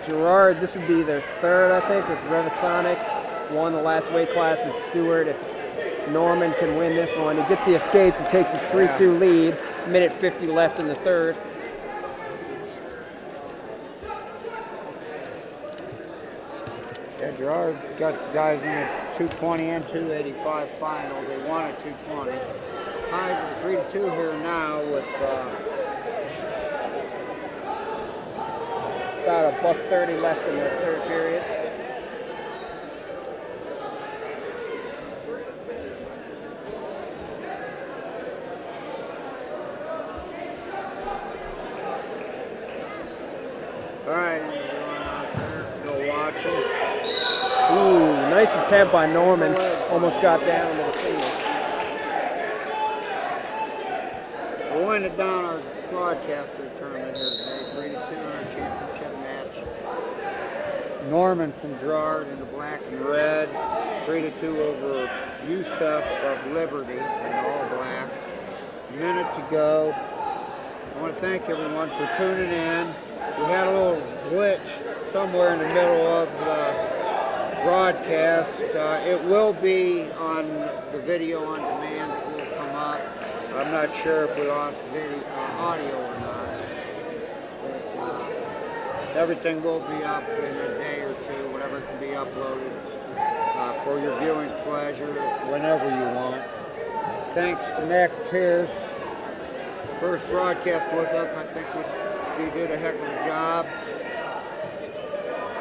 Gerard, this would be their third, I think, with Revisonic. Won the last weight class with Stewart. If Norman can win this one, he gets the escape to take the 3-2 lead. Minute 50 left in the third. Yeah, Gerard got the guys in at 220 and 285 final. They won at 220. Tied at 3-2 here now with about $1:30 left in the third period. all right, everyone out there, go watch it. Ooh, nice attempt by Norman. Almost got down to the single. We're winding down our broadcaster tournament here today, 3-2 in our championship match. Norman from Gerard in the black and red, 3-2 over Yusuf of Liberty in all black. Minute to go. I want to thank everyone for tuning in. We had a little glitch somewhere in the middle of the broadcast. It will be on the video on demand. It will come up. I'm not sure if we lost video, audio or not. But, everything will be up in a day or two, whenever it can be uploaded, for your viewing pleasure, whenever you want. Thanks to Max Pierce. First broadcast with us, I think he did a heck of a job.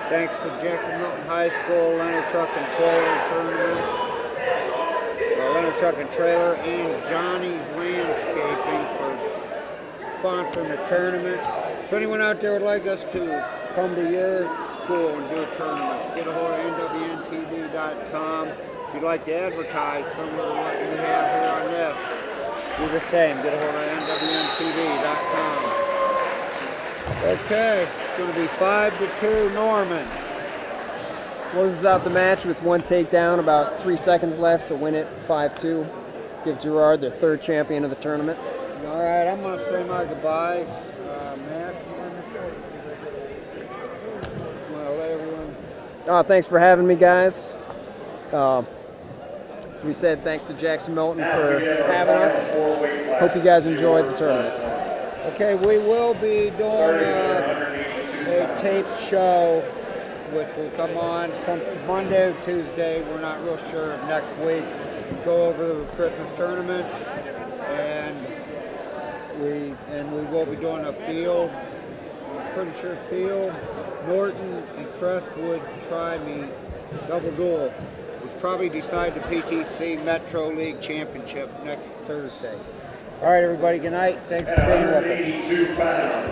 Thanks to Jackson-Milton High School Leonard Truck and Trailer Tournament. Leonard Truck and Trailer and Johnny's Landscaping for sponsoring the tournament. If anyone out there would like us to come to your school and do a tournament, get a hold of nwntv.com. If you'd like to advertise similar to what we have here on this, do the same. Get a hold of nwntv.com. Okay, it's going to be 5-2 Norman. Closes out the match with one takedown, about 3 seconds left to win it 5-2. Give Gerard their third champion of the tournament. All right, I'm going to say my goodbyes. Matt, you want to let everyone... Thanks for having me, guys. As we said, thanks to Jackson-Milton for having us. Hope you guys enjoyed the tournament. Okay, we will be doing a taped show, which will come on some Monday or Tuesday. We're not real sure of next week. Go over the Christmas tournament, and we will be doing a field. I'm pretty sure field, Norton and Crestwood Tri-Meet double duel. We'll probably decide the PTC Metro League Championship next Thursday. All right, everybody. Good night. Thanks for being with us.